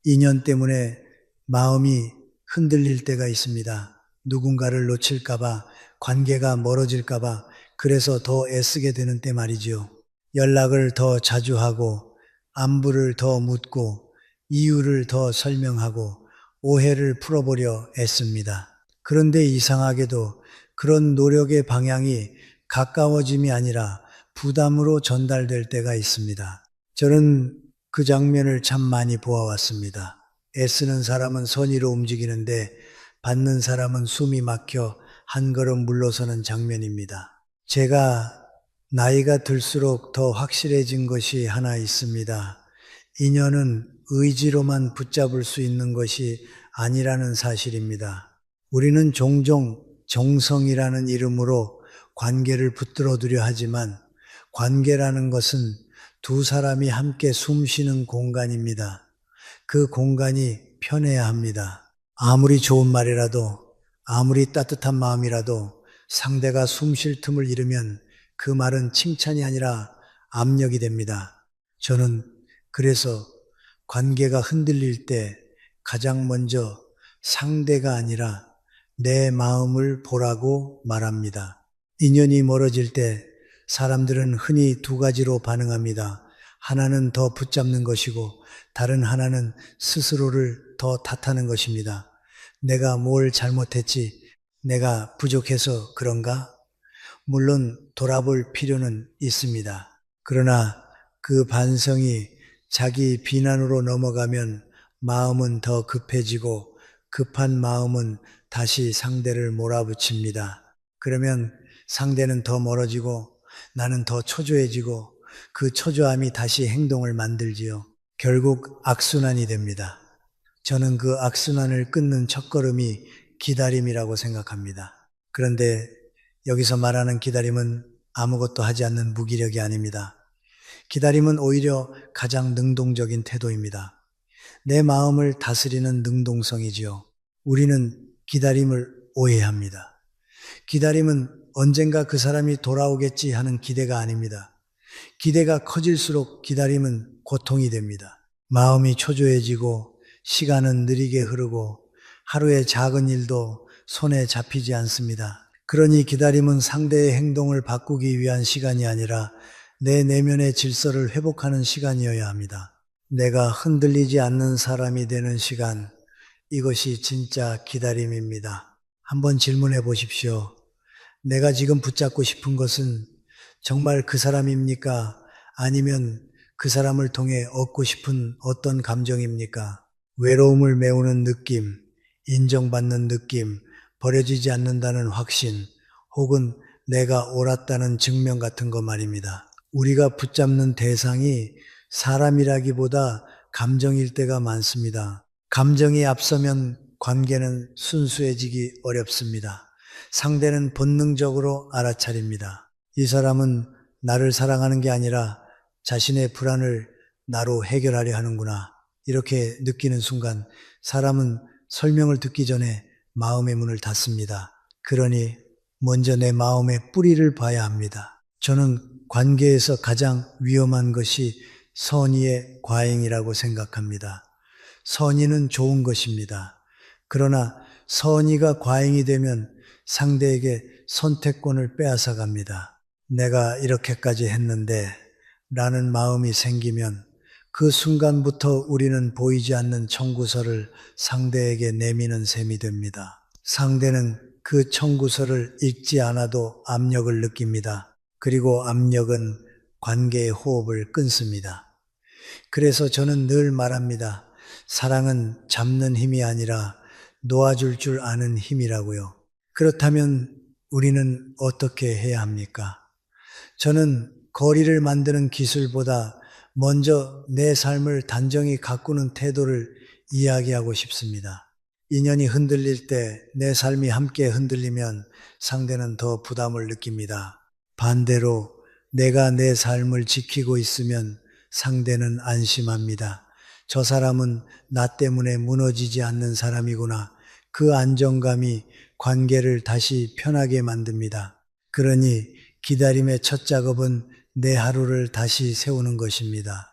인연 때문에 마음이 흔들릴 때가 있습니다. 누군가를 놓칠까봐, 관계가 멀어질까봐, 그래서 더 애쓰게 되는 때 말이지요. 연락을 더 자주 하고, 안부를 더 묻고, 이유를 더 설명하고, 오해를 풀어보려 애씁니다. 그런데 이상하게도 그런 노력의 방향이 가까워짐이 아니라 부담으로 전달될 때가 있습니다. 저는 그 장면을 참 많이 보아왔습니다. 애쓰는 사람은 선의로 움직이는데 받는 사람은 숨이 막혀 한 걸음 물러서는 장면입니다. 제가 나이가 들수록 더 확실해진 것이 하나 있습니다. 인연은 의지로만 붙잡을 수 있는 것이 아니라는 사실입니다. 우리는 종종 정성이라는 이름으로 관계를 붙들어두려 하지만 관계라는 것은 두 사람이 함께 숨 쉬는 공간입니다. 그 공간이 편해야 합니다. 아무리 좋은 말이라도, 아무리 따뜻한 마음이라도 상대가 숨 쉴 틈을 잃으면 그 말은 칭찬이 아니라 압력이 됩니다. 저는 그래서 관계가 흔들릴 때 가장 먼저 상대가 아니라 내 마음을 보라고 말합니다. 인연이 멀어질 때 사람들은 흔히 두 가지로 반응합니다. 하나는 더 붙잡는 것이고 다른 하나는 스스로를 더 탓하는 것입니다. 내가 뭘 잘못했지? 내가 부족해서 그런가? 물론 돌아볼 필요는 있습니다. 그러나 그 반성이 자기 비난으로 넘어가면 마음은 더 급해지고 급한 마음은 다시 상대를 몰아붙입니다. 그러면 상대는 더 멀어지고 나는 더 초조해지고 그 초조함이 다시 행동을 만들지요. 결국 악순환이 됩니다. 저는 그 악순환을 끊는 첫걸음이 기다림이라고 생각합니다. 그런데 여기서 말하는 기다림은 아무것도 하지 않는 무기력이 아닙니다. 기다림은 오히려 가장 능동적인 태도입니다. 내 마음을 다스리는 능동성이지요. 우리는 기다림을 오해합니다. 기다림은 언젠가 그 사람이 돌아오겠지 하는 기대가 아닙니다. 기대가 커질수록 기다림은 고통이 됩니다. 마음이 초조해지고 시간은 느리게 흐르고 하루의 작은 일도 손에 잡히지 않습니다. 그러니 기다림은 상대의 행동을 바꾸기 위한 시간이 아니라 내 내면의 질서를 회복하는 시간이어야 합니다. 내가 흔들리지 않는 사람이 되는 시간, 이것이 진짜 기다림입니다. 한번 질문해 보십시오. 내가 지금 붙잡고 싶은 것은 정말 그 사람입니까? 아니면 그 사람을 통해 얻고 싶은 어떤 감정입니까? 외로움을 메우는 느낌, 인정받는 느낌, 버려지지 않는다는 확신, 혹은 내가 옳았다는 증명 같은 거 말입니다. 우리가 붙잡는 대상이 사람이라기보다 감정일 때가 많습니다. 감정이 앞서면 관계는 순수해지기 어렵습니다. 상대는 본능적으로 알아차립니다. 이 사람은 나를 사랑하는 게 아니라 자신의 불안을 나로 해결하려 하는구나. 이렇게 느끼는 순간 사람은 설명을 듣기 전에 마음의 문을 닫습니다. 그러니 먼저 내 마음의 뿌리를 봐야 합니다. 저는 관계에서 가장 위험한 것이 선의의 과잉이라고 생각합니다. 선의는 좋은 것입니다. 그러나 선의가 과잉이 되면 상대에게 선택권을 빼앗아 갑니다. 내가 이렇게까지 했는데 라는 마음이 생기면 그 순간부터 우리는 보이지 않는 청구서를 상대에게 내미는 셈이 됩니다. 상대는 그 청구서를 읽지 않아도 압력을 느낍니다. 그리고 압력은 관계의 호흡을 끊습니다. 그래서 저는 늘 말합니다. 사랑은 잡는 힘이 아니라 놓아줄 줄 아는 힘이라고요. 그렇다면 우리는 어떻게 해야 합니까? 저는 거리를 만드는 기술보다 먼저 내 삶을 단정히 가꾸는 태도를 이야기하고 싶습니다. 인연이 흔들릴 때 내 삶이 함께 흔들리면 상대는 더 부담을 느낍니다. 반대로 내가 내 삶을 지키고 있으면 상대는 안심합니다. 저 사람은 나 때문에 무너지지 않는 사람이구나. 그 안정감이 관계를 다시 편하게 만듭니다. 그러니 기다림의 첫 작업은 내 하루를 다시 세우는 것입니다.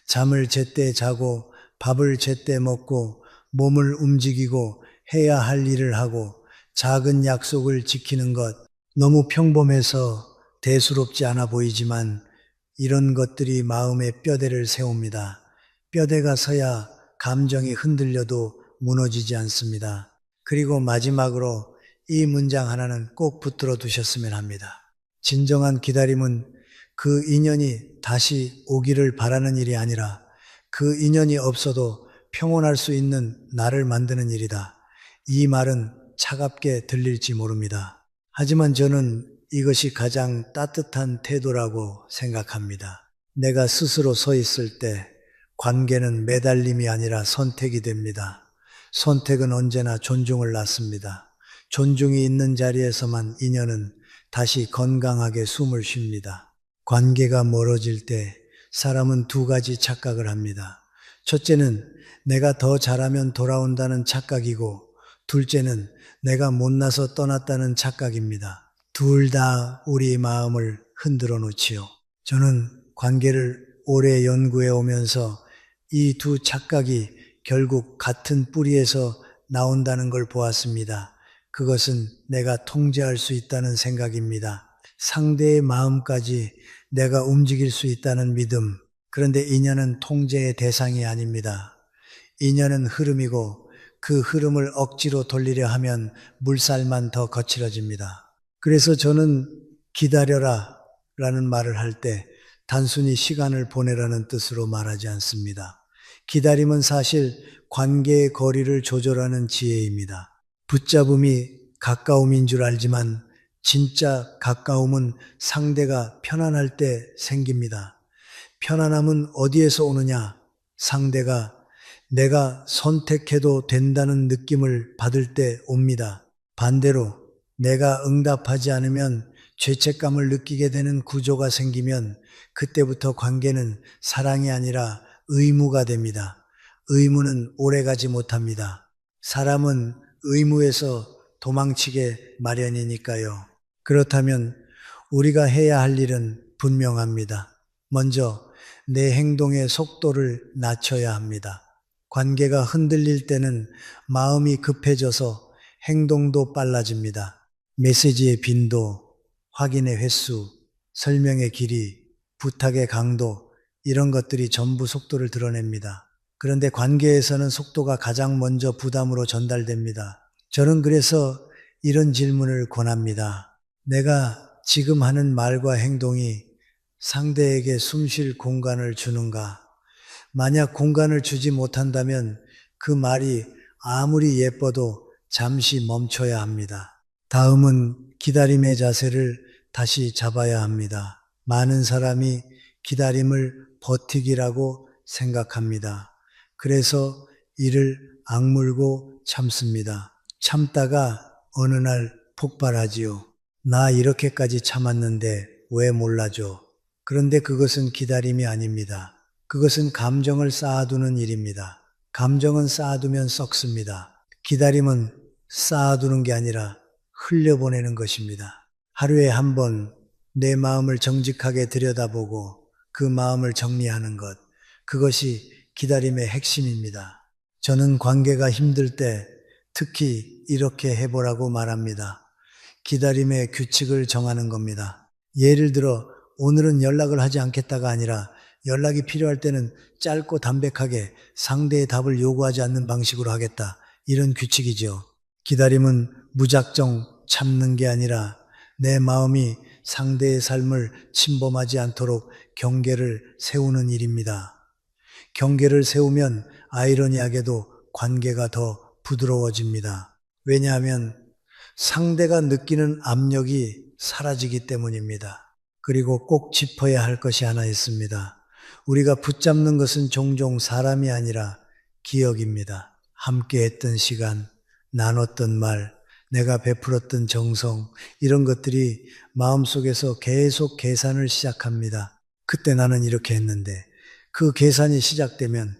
잠을 제때 자고 밥을 제때 먹고 몸을 움직이고 해야 할 일을 하고 작은 약속을 지키는 것, 너무 평범해서 대수롭지 않아 보이지만 이런 것들이 마음의 뼈대를 세웁니다. 뼈대가 서야 감정이 흔들려도 무너지지 않습니다. 그리고 마지막으로 이 문장 하나는 꼭 붙들어 두셨으면 합니다. 진정한 기다림은 그 인연이 다시 오기를 바라는 일이 아니라 그 인연이 없어도 평온할 수 있는 나를 만드는 일이다. 이 말은 차갑게 들릴지 모릅니다. 하지만 저는 이것이 가장 따뜻한 태도라고 생각합니다. 내가 스스로 서 있을 때 관계는 매달림이 아니라 선택이 됩니다. 선택은 언제나 존중을 낳습니다. 존중이 있는 자리에서만 인연은 다시 건강하게 숨을 쉽니다. 관계가 멀어질 때 사람은 두 가지 착각을 합니다. 첫째는 내가 더 잘하면 돌아온다는 착각이고, 둘째는 내가 못나서 떠났다는 착각입니다. 둘 다 우리 마음을 흔들어 놓지요. 저는 관계를 오래 연구해 오면서 이 두 착각이 결국 같은 뿌리에서 나온다는 걸 보았습니다. 그것은 내가 통제할 수 있다는 생각입니다. 상대의 마음까지 내가 움직일 수 있다는 믿음. 그런데 인연은 통제의 대상이 아닙니다. 인연은 흐름이고 그 흐름을 억지로 돌리려 하면 물살만 더 거칠어집니다. 그래서 저는 기다려라 라는 말을 할 때 단순히 시간을 보내라는 뜻으로 말하지 않습니다. 기다림은 사실 관계의 거리를 조절하는 지혜입니다. 붙잡음이 가까움인 줄 알지만 진짜 가까움은 상대가 편안할 때 생깁니다. 편안함은 어디에서 오느냐? 상대가 내가 선택해도 된다는 느낌을 받을 때 옵니다. 반대로 내가 응답하지 않으면 죄책감을 느끼게 되는 구조가 생기면 그때부터 관계는 사랑이 아니라 의무가 됩니다. 의무는 오래가지 못합니다. 사람은 의무에서 도망치게 마련이니까요. 그렇다면 우리가 해야 할 일은 분명합니다. 먼저 내 행동의 속도를 낮춰야 합니다. 관계가 흔들릴 때는 마음이 급해져서 행동도 빨라집니다. 메시지의 빈도, 확인의 횟수, 설명의 길이, 부탁의 강도, 이런 것들이 전부 속도를 드러냅니다. 그런데 관계에서는 속도가 가장 먼저 부담으로 전달됩니다. 저는 그래서 이런 질문을 권합니다. 내가 지금 하는 말과 행동이 상대에게 숨쉴 공간을 주는가? 만약 공간을 주지 못한다면 그 말이 아무리 예뻐도 잠시 멈춰야 합니다. 다음은 기다림의 자세를 다시 잡아야 합니다. 많은 사람이 기다림을 버티기라고 생각합니다. 그래서 이를 악물고 참습니다. 참다가 어느 날 폭발하지요. 나 이렇게까지 참았는데 왜 몰라줘? 그런데 그것은 기다림이 아닙니다. 그것은 감정을 쌓아두는 일입니다. 감정은 쌓아두면 썩습니다. 기다림은 쌓아두는 게 아니라 흘려보내는 것입니다. 하루에 한 번 내 마음을 정직하게 들여다보고 그 마음을 정리하는 것, 그것이 기다림의 핵심입니다. 저는 관계가 힘들 때 특히 이렇게 해보라고 말합니다. 기다림의 규칙을 정하는 겁니다. 예를 들어 오늘은 연락을 하지 않겠다가 아니라 연락이 필요할 때는 짧고 담백하게 상대의 답을 요구하지 않는 방식으로 하겠다. 이런 규칙이죠. 기다림은 무작정 참는 게 아니라 내 마음이 상대의 삶을 침범하지 않도록 경계를 세우는 일입니다. 경계를 세우면 아이러니하게도 관계가 더 부드러워집니다. 왜냐하면 상대가 느끼는 압력이 사라지기 때문입니다. 그리고 꼭 짚어야 할 것이 하나 있습니다. 우리가 붙잡는 것은 종종 사람이 아니라 기억입니다. 함께 했던 시간, 나눴던 말, 내가 베풀었던 정성, 이런 것들이 마음속에서 계속 계산을 시작합니다. 그때 나는 이렇게 했는데, 그 계산이 시작되면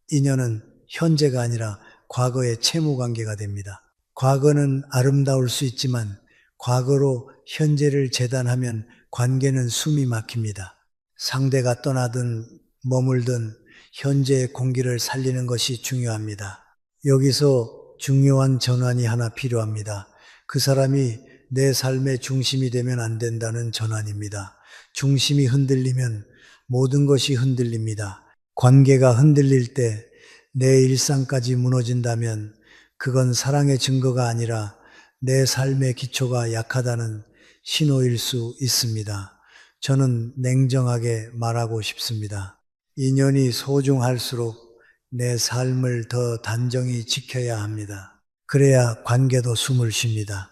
인연은 현재가 아니라 과거의 채무 관계가 됩니다. 과거는 아름다울 수 있지만 과거로 현재를 재단하면 관계는 숨이 막힙니다. 상대가 떠나든 머물든 현재의 공기를 살리는 것이 중요합니다. 여기서 중요한 전환이 하나 필요합니다. 그 사람이 내 삶의 중심이 되면 안 된다는 전환입니다. 중심이 흔들리면 모든 것이 흔들립니다. 관계가 흔들릴 때 내 일상까지 무너진다면 그건 사랑의 증거가 아니라 내 삶의 기초가 약하다는 신호일 수 있습니다. 저는 냉정하게 말하고 싶습니다. 인연이 소중할수록 내 삶을 더 단정히 지켜야 합니다. 그래야 관계도 숨을 쉽니다.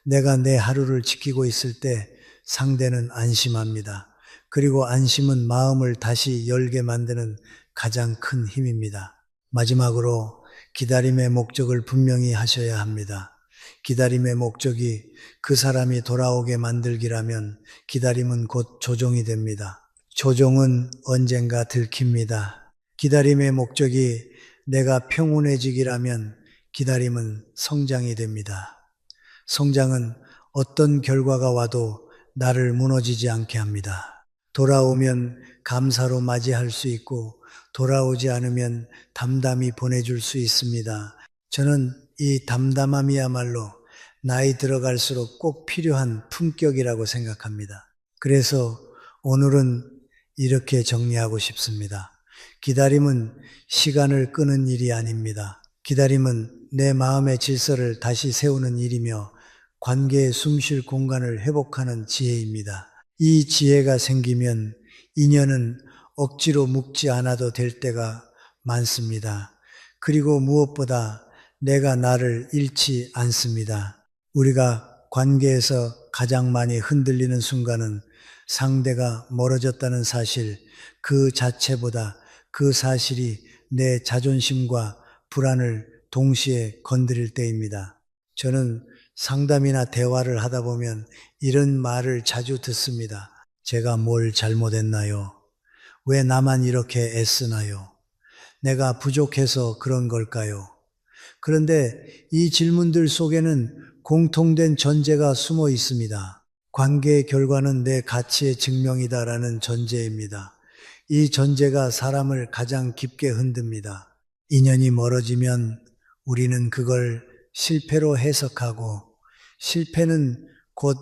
내가 내 하루를 지키고 있을 때 상대는 안심합니다. 그리고 안심은 마음을 다시 열게 만드는 가장 큰 힘입니다. 마지막으로 기다림의 목적을 분명히 하셔야 합니다. 기다림의 목적이 그 사람이 돌아오게 만들기라면 기다림은 곧 조종이 됩니다. 조종은 언젠가 들킵니다. 기다림의 목적이 내가 평온해지기라면 기다림은 성장이 됩니다. 성장은 어떤 결과가 와도 나를 무너지지 않게 합니다. 돌아오면 감사로 맞이할 수 있고 돌아오지 않으면 담담히 보내줄 수 있습니다. 저는 이 담담함이야말로 나이 들어갈수록 꼭 필요한 품격이라고 생각합니다. 그래서 오늘은 이렇게 정리하고 싶습니다. 기다림은 시간을 끄는 일이 아닙니다. 기다림은 내 마음의 질서를 다시 세우는 일이며 관계의 숨쉴 공간을 회복하는 지혜입니다. 이 지혜가 생기면 인연은 억지로 묶지 않아도 될 때가 많습니다. 그리고 무엇보다 내가 나를 잃지 않습니다. 우리가 관계에서 가장 많이 흔들리는 순간은 상대가 멀어졌다는 사실 그 자체보다 그 사실이 내 자존심과 불안을 동시에 건드릴 때입니다. 저는 상담이나 대화를 하다 보면 이런 말을 자주 듣습니다. 제가 뭘 잘못했나요? 왜 나만 이렇게 애쓰나요? 내가 부족해서 그런 걸까요? 그런데 이 질문들 속에는 공통된 전제가 숨어 있습니다. 관계의 결과는 내 가치의 증명이다라는 전제입니다. 이 전제가 사람을 가장 깊게 흔듭니다. 인연이 멀어지면 우리는 그걸 실패로 해석하고 실패는 곧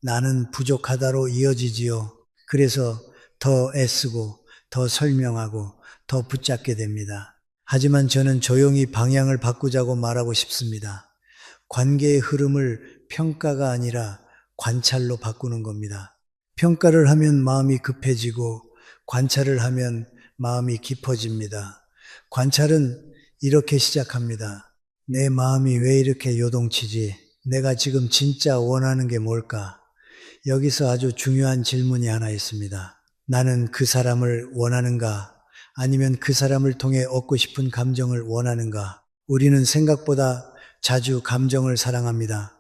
나는 부족하다로 이어지지요. 그래서 더 애쓰고 더 설명하고 더 붙잡게 됩니다. 하지만 저는 조용히 방향을 바꾸자고 말하고 싶습니다. 관계의 흐름을 평가가 아니라 관찰로 바꾸는 겁니다. 평가를 하면 마음이 급해지고 관찰을 하면 마음이 깊어집니다. 관찰은 이렇게 시작합니다. 내 마음이 왜 이렇게 요동치지? 내가 지금 진짜 원하는 게 뭘까? 여기서 아주 중요한 질문이 하나 있습니다. 나는 그 사람을 원하는가? 아니면 그 사람을 통해 얻고 싶은 감정을 원하는가? 우리는 생각보다 자주 감정을 사랑합니다.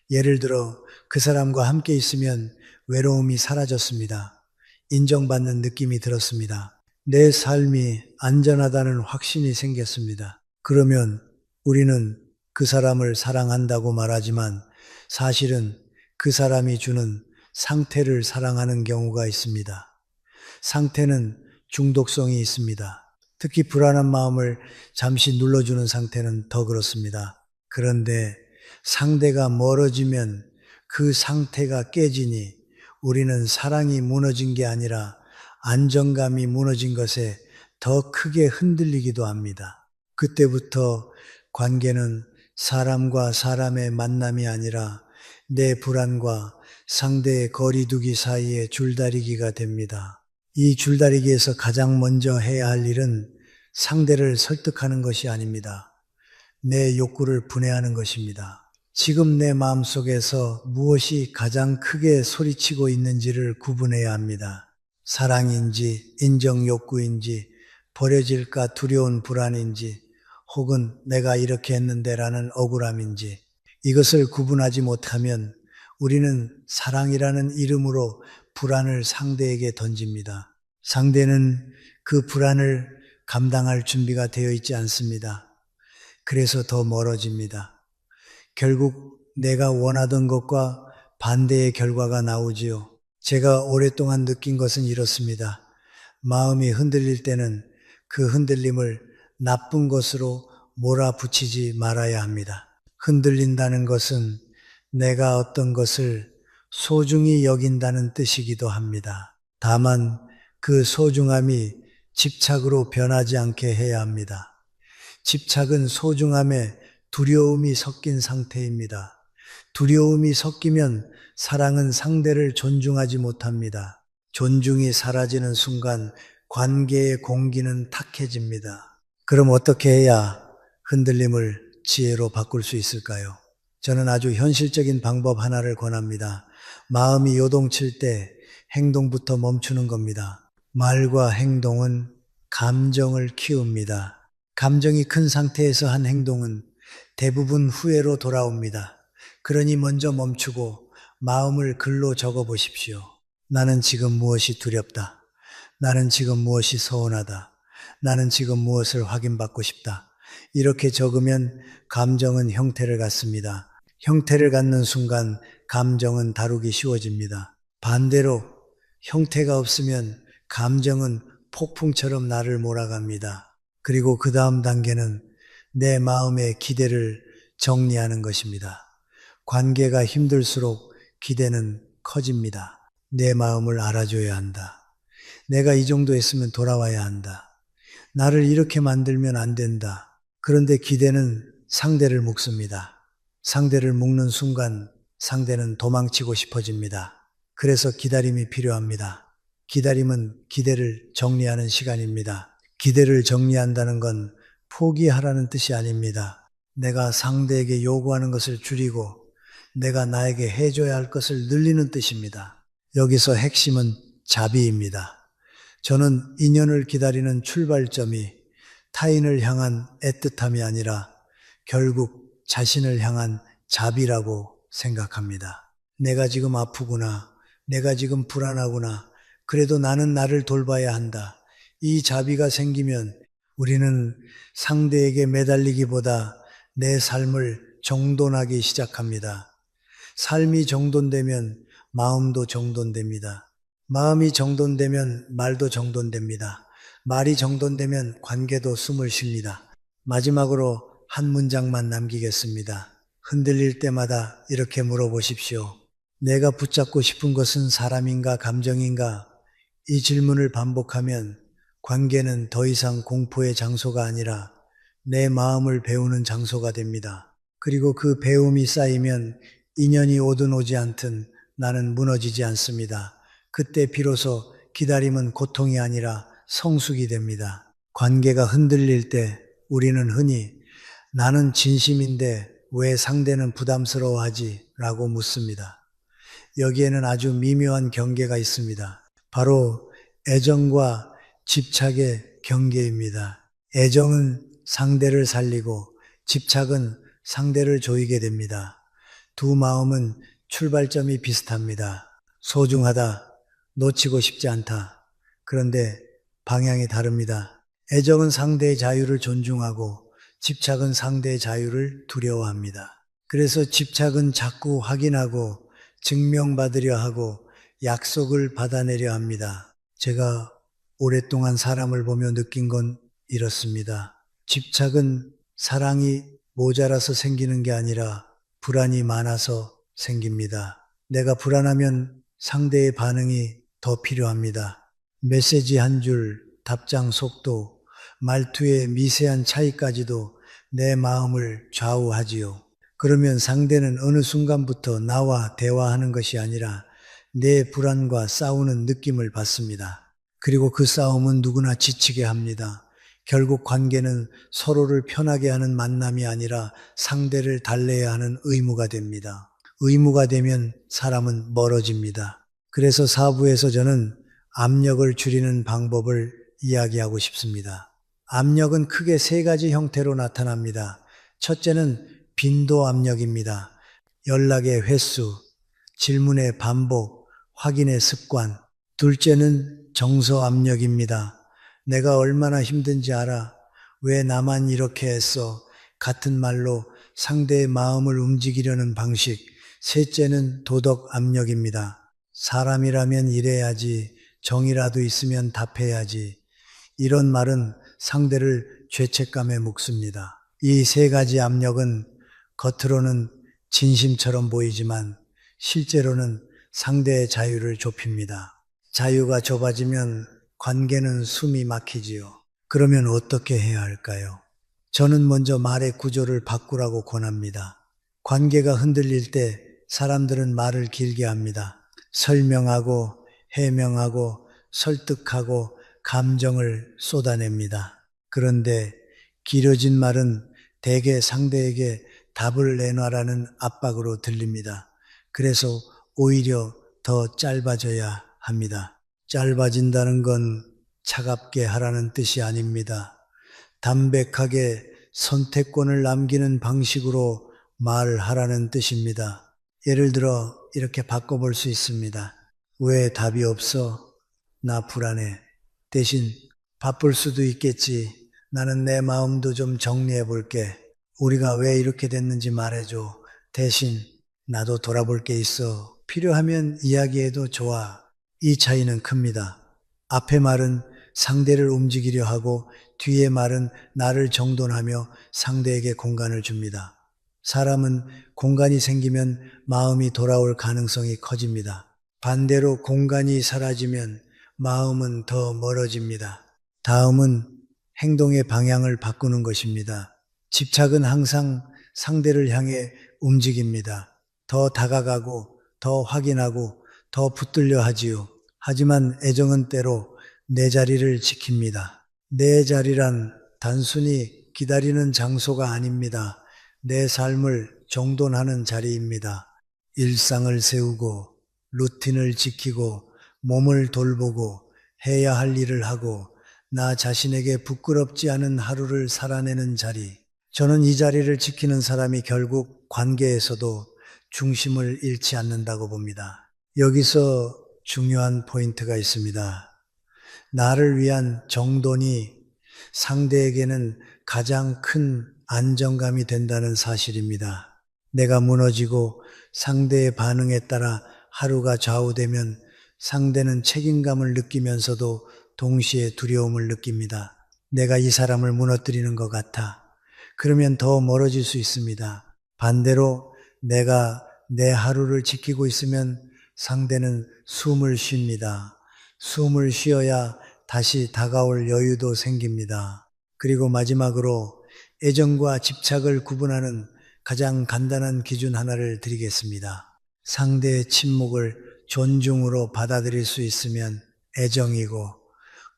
예를 들어 그 사람과 함께 있으면 외로움이 사라졌습니다. 인정받는 느낌이 들었습니다. 내 삶이 안전하다는 확신이 생겼습니다. 그러면 우리는 그 사람을 사랑한다고 말하지만 사실은 그 사람이 주는 상태를 사랑하는 경우가 있습니다. 상태는 중독성이 있습니다. 특히 불안한 마음을 잠시 눌러주는 상태는 더 그렇습니다. 그런데 상대가 멀어지면 그 상태가 깨지니 우리는 사랑이 무너진 게 아니라 안정감이 무너진 것에 더 크게 흔들리기도 합니다. 그때부터 관계는 사람과 사람의 만남이 아니라 내 불안과 상대의 거리두기 사이의 줄다리기가 됩니다. 이 줄다리기에서 가장 먼저 해야 할 일은 상대를 설득하는 것이 아닙니다. 내 욕구를 분해하는 것입니다. 지금 내 마음속에서 무엇이 가장 크게 소리치고 있는지를 구분해야 합니다. 사랑인지, 인정 욕구인지, 버려질까 두려운 불안인지, 혹은 내가 이렇게 했는데라는 억울함인지, 이것을 구분하지 못하면 우리는 사랑이라는 이름으로 불안을 상대에게 던집니다. 상대는 그 불안을 감당할 준비가 되어 있지 않습니다. 그래서 더 멀어집니다. 결국 내가 원하던 것과 반대의 결과가 나오지요. 제가 오랫동안 느낀 것은 이렇습니다. 마음이 흔들릴 때는 그 흔들림을 나쁜 것으로 몰아붙이지 말아야 합니다. 흔들린다는 것은 내가 어떤 것을 소중히 여긴다는 뜻이기도 합니다. 다만 그 소중함이 집착으로 변하지 않게 해야 합니다. 집착은 소중함에 두려움이 섞인 상태입니다. 두려움이 섞이면 사랑은 상대를 존중하지 못합니다. 존중이 사라지는 순간 관계의 공기는 탁해집니다. 그럼 어떻게 해야 흔들림을 지혜로 바꿀 수 있을까요? 저는 아주 현실적인 방법 하나를 권합니다. 마음이 요동칠 때 행동부터 멈추는 겁니다. 말과 행동은 감정을 키웁니다. 감정이 큰 상태에서 한 행동은 대부분 후회로 돌아옵니다. 그러니 먼저 멈추고 마음을 글로 적어 보십시오. 나는 지금 무엇이 두렵다. 나는 지금 무엇이 서운하다. 나는 지금 무엇을 확인받고 싶다. 이렇게 적으면 감정은 형태를 갖습니다. 형태를 갖는 순간 감정은 다루기 쉬워집니다. 반대로 형태가 없으면 감정은 폭풍처럼 나를 몰아갑니다. 그리고 그 다음 단계는 내 마음의 기대를 정리하는 것입니다. 관계가 힘들수록 기대는 커집니다. 내 마음을 알아줘야 한다. 내가 이 정도 했으면 돌아와야 한다. 나를 이렇게 만들면 안 된다. 그런데 기대는 상대를 묶습니다. 상대를 묶는 순간 상대는 도망치고 싶어집니다. 그래서 기다림이 필요합니다. 기다림은 기대를 정리하는 시간입니다. 기대를 정리한다는 건 포기하라는 뜻이 아닙니다. 내가 상대에게 요구하는 것을 줄이고 내가 나에게 해줘야 할 것을 늘리는 뜻입니다. 여기서 핵심은 자비입니다. 저는 인연을 기다리는 출발점이 타인을 향한 애틋함이 아니라 결국 자신을 향한 자비라고 생각합니다. 내가 지금 아프구나. 내가 지금 불안하구나. 그래도 나는 나를 돌봐야 한다. 이 자비가 생기면 우리는 상대에게 매달리기보다 내 삶을 정돈하기 시작합니다. 삶이 정돈되면 마음도 정돈됩니다. 마음이 정돈되면 말도 정돈됩니다. 말이 정돈되면 관계도 숨을 쉽니다. 마지막으로 한 문장만 남기겠습니다. 흔들릴 때마다 이렇게 물어보십시오. 내가 붙잡고 싶은 것은 사람인가 감정인가? 이 질문을 반복하면 관계는 더 이상 공포의 장소가 아니라 내 마음을 배우는 장소가 됩니다. 그리고 그 배움이 쌓이면 인연이 오든 오지 않든 나는 무너지지 않습니다. 그때 비로소 기다림은 고통이 아니라 성숙이 됩니다. 관계가 흔들릴 때 우리는 흔히 나는 진심인데 왜 상대는 부담스러워하지? 라고 묻습니다. 여기에는 아주 미묘한 경계가 있습니다. 바로 애정과 집착의 경계입니다. 애정은 상대를 살리고 집착은 상대를 조이게 됩니다. 두 마음은 출발점이 비슷합니다. 소중하다, 놓치고 싶지 않다. 그런데 방향이 다릅니다. 애정은 상대의 자유를 존중하고 집착은 상대의 자유를 두려워합니다. 그래서 집착은 자꾸 확인하고 증명받으려 하고 약속을 받아내려 합니다. 제가 오랫동안 사람을 보며 느낀 건 이렇습니다. 집착은 사랑이 모자라서 생기는 게 아니라 불안이 많아서 생깁니다. 내가 불안하면 상대의 반응이 더 필요합니다. 메시지 한 줄, 답장 속도, 말투의 미세한 차이까지도 내 마음을 좌우하지요. 그러면 상대는 어느 순간부터 나와 대화하는 것이 아니라 내 불안과 싸우는 느낌을 받습니다. 그리고 그 싸움은 누구나 지치게 합니다. 결국 관계는 서로를 편하게 하는 만남이 아니라 상대를 달래야 하는 의무가 됩니다. 의무가 되면 사람은 멀어집니다. 그래서 사부에서 저는 압력을 줄이는 방법을 이야기하고 싶습니다. 압력은 크게 세 가지 형태로 나타납니다. 첫째는 빈도 압력입니다. 연락의 횟수, 질문의 반복, 확인의 습관. 둘째는 정서 압력입니다. 내가 얼마나 힘든지 알아. 왜 나만 이렇게 했어? 같은 말로 상대의 마음을 움직이려는 방식. 셋째는 도덕 압력입니다. 사람이라면 이래야지, 정이라도 있으면 답해야지. 이런 말은 상대를 죄책감에 묶습니다. 이 세 가지 압력은 겉으로는 진심처럼 보이지만 실제로는 상대의 자유를 좁힙니다. 자유가 좁아지면 관계는 숨이 막히지요. 그러면 어떻게 해야 할까요? 저는 먼저 말의 구조를 바꾸라고 권합니다. 관계가 흔들릴 때 사람들은 말을 길게 합니다. 설명하고 해명하고 설득하고 감정을 쏟아냅니다. 그런데 길어진 말은 대개 상대에게 답을 내놔라는 압박으로 들립니다. 그래서 오히려 더 짧아져야 합니다. 짧아진다는 건 차갑게 하라는 뜻이 아닙니다. 담백하게 선택권을 남기는 방식으로 말하라는 뜻입니다. 예를 들어 이렇게 바꿔볼 수 있습니다. 왜 답이 없어? 나 불안해. 대신 바쁠 수도 있겠지. 나는 내 마음도 좀 정리해 볼게. 우리가 왜 이렇게 됐는지 말해줘. 대신 나도 돌아볼 게 있어. 필요하면 이야기해도 좋아. 이 차이는 큽니다. 앞의 말은 상대를 움직이려 하고 뒤의 말은 나를 정돈하며 상대에게 공간을 줍니다. 사람은 공간이 생기면 마음이 돌아올 가능성이 커집니다. 반대로 공간이 사라지면 마음은 더 멀어집니다. 다음은 행동의 방향을 바꾸는 것입니다. 집착은 항상 상대를 향해 움직입니다. 더 다가가고 더 확인하고 더 붙들려 하지요. 하지만 애정은 때로 내 자리를 지킵니다. 내 자리란 단순히 기다리는 장소가 아닙니다. 내 삶을 정돈하는 자리입니다. 일상을 세우고 루틴을 지키고 몸을 돌보고 해야 할 일을 하고 나 자신에게 부끄럽지 않은 하루를 살아내는 자리. 저는 이 자리를 지키는 사람이 결국 관계에서도 중심을 잃지 않는다고 봅니다. 여기서 중요한 포인트가 있습니다. 나를 위한 정돈이 상대에게는 가장 큰 안정감이 된다는 사실입니다. 내가 무너지고 상대의 반응에 따라 하루가 좌우되면 상대는 책임감을 느끼면서도 동시에 두려움을 느낍니다. 내가 이 사람을 무너뜨리는 것 같아. 그러면 더 멀어질 수 있습니다. 반대로 내가 내 하루를 지키고 있으면 상대는 숨을 쉽니다. 숨을 쉬어야 다시 다가올 여유도 생깁니다. 그리고 마지막으로 애정과 집착을 구분하는 가장 간단한 기준 하나를 드리겠습니다. 상대의 침묵을 존중으로 받아들일 수 있으면 애정이고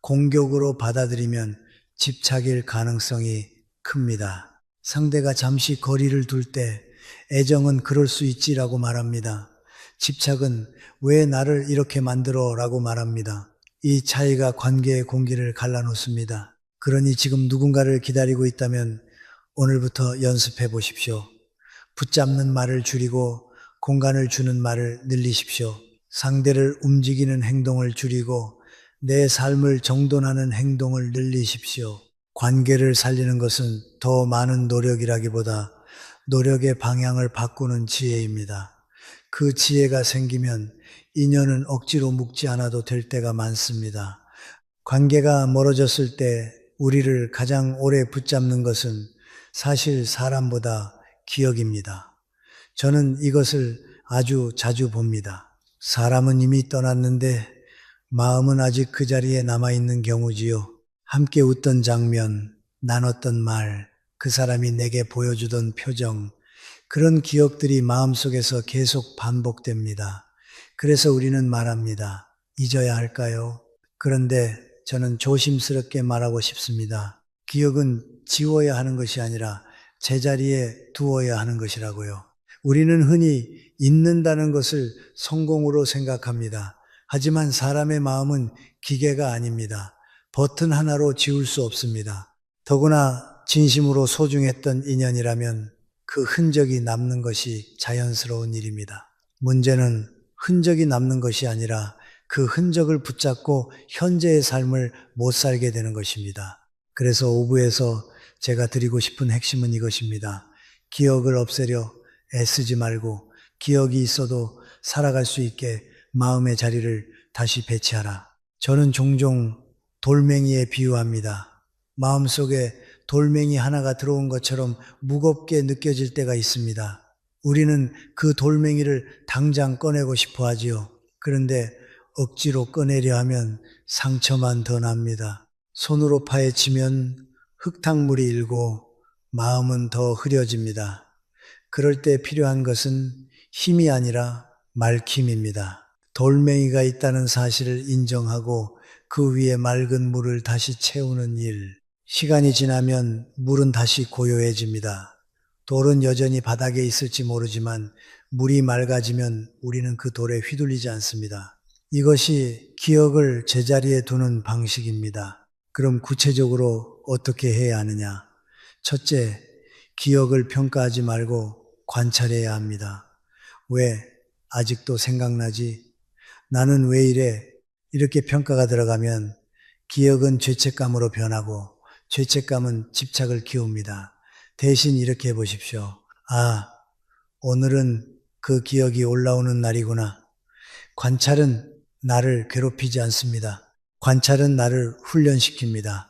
공격으로 받아들이면 집착일 가능성이 큽니다. 상대가 잠시 거리를 둘 때 애정은 그럴 수 있지라고 말합니다. 집착은 왜 나를 이렇게 만들어? 라고 말합니다. 이 차이가 관계의 공기를 갈라놓습니다. 그러니 지금 누군가를 기다리고 있다면 오늘부터 연습해 보십시오. 붙잡는 말을 줄이고 공간을 주는 말을 늘리십시오. 상대를 움직이는 행동을 줄이고 내 삶을 정돈하는 행동을 늘리십시오. 관계를 살리는 것은 더 많은 노력이라기보다 노력의 방향을 바꾸는 지혜입니다. 그 지혜가 생기면 인연은 억지로 묶지 않아도 될 때가 많습니다. 관계가 멀어졌을 때 우리를 가장 오래 붙잡는 것은 사실 사람보다 기억입니다. 저는 이것을 아주 자주 봅니다. 사람은 이미 떠났는데 마음은 아직 그 자리에 남아있는 경우지요. 함께 웃던 장면, 나눴던 말, 그 사람이 내게 보여주던 표정, 그런 기억들이 마음속에서 계속 반복됩니다. 그래서 우리는 말합니다. 잊어야 할까요? 그런데 저는 조심스럽게 말하고 싶습니다. 기억은 지워야 하는 것이 아니라 제자리에 두어야 하는 것이라고요. 우리는 흔히 잊는다는 것을 성공으로 생각합니다. 하지만 사람의 마음은 기계가 아닙니다. 버튼 하나로 지울 수 없습니다. 더구나 진심으로 소중했던 인연이라면 그 흔적이 남는 것이 자연스러운 일입니다. 문제는 흔적이 남는 것이 아니라 그 흔적을 붙잡고 현재의 삶을 못 살게 되는 것입니다. 그래서 5부에서 제가 드리고 싶은 핵심은 이것입니다. 기억을 없애려 애쓰지 말고 기억이 있어도 살아갈 수 있게 마음의 자리를 다시 배치하라. 저는 종종 돌멩이에 비유합니다. 마음속에 돌멩이 하나가 들어온 것처럼 무겁게 느껴질 때가 있습니다. 우리는 그 돌멩이를 당장 꺼내고 싶어 하지요. 그런데 억지로 꺼내려 하면 상처만 더 납니다. 손으로 파헤치면 흙탕물이 일고 마음은 더 흐려집니다. 그럴 때 필요한 것은 힘이 아니라 맑힘입니다. 돌멩이가 있다는 사실을 인정하고 그 위에 맑은 물을 다시 채우는 일. 시간이 지나면 물은 다시 고요해집니다. 돌은 여전히 바닥에 있을지 모르지만 물이 맑아지면 우리는 그 돌에 휘둘리지 않습니다. 이것이 기억을 제자리에 두는 방식입니다. 그럼 구체적으로 어떻게 해야 하느냐? 첫째, 기억을 평가하지 말고 관찰해야 합니다. 왜 아직도 생각나지? 나는 왜 이래? 이렇게 평가가 들어가면 기억은 죄책감으로 변하고 죄책감은 집착을 키웁니다. 대신 이렇게 해보십시오. 아, 오늘은 그 기억이 올라오는 날이구나. 관찰은 나를 괴롭히지 않습니다. 관찰은 나를 훈련시킵니다.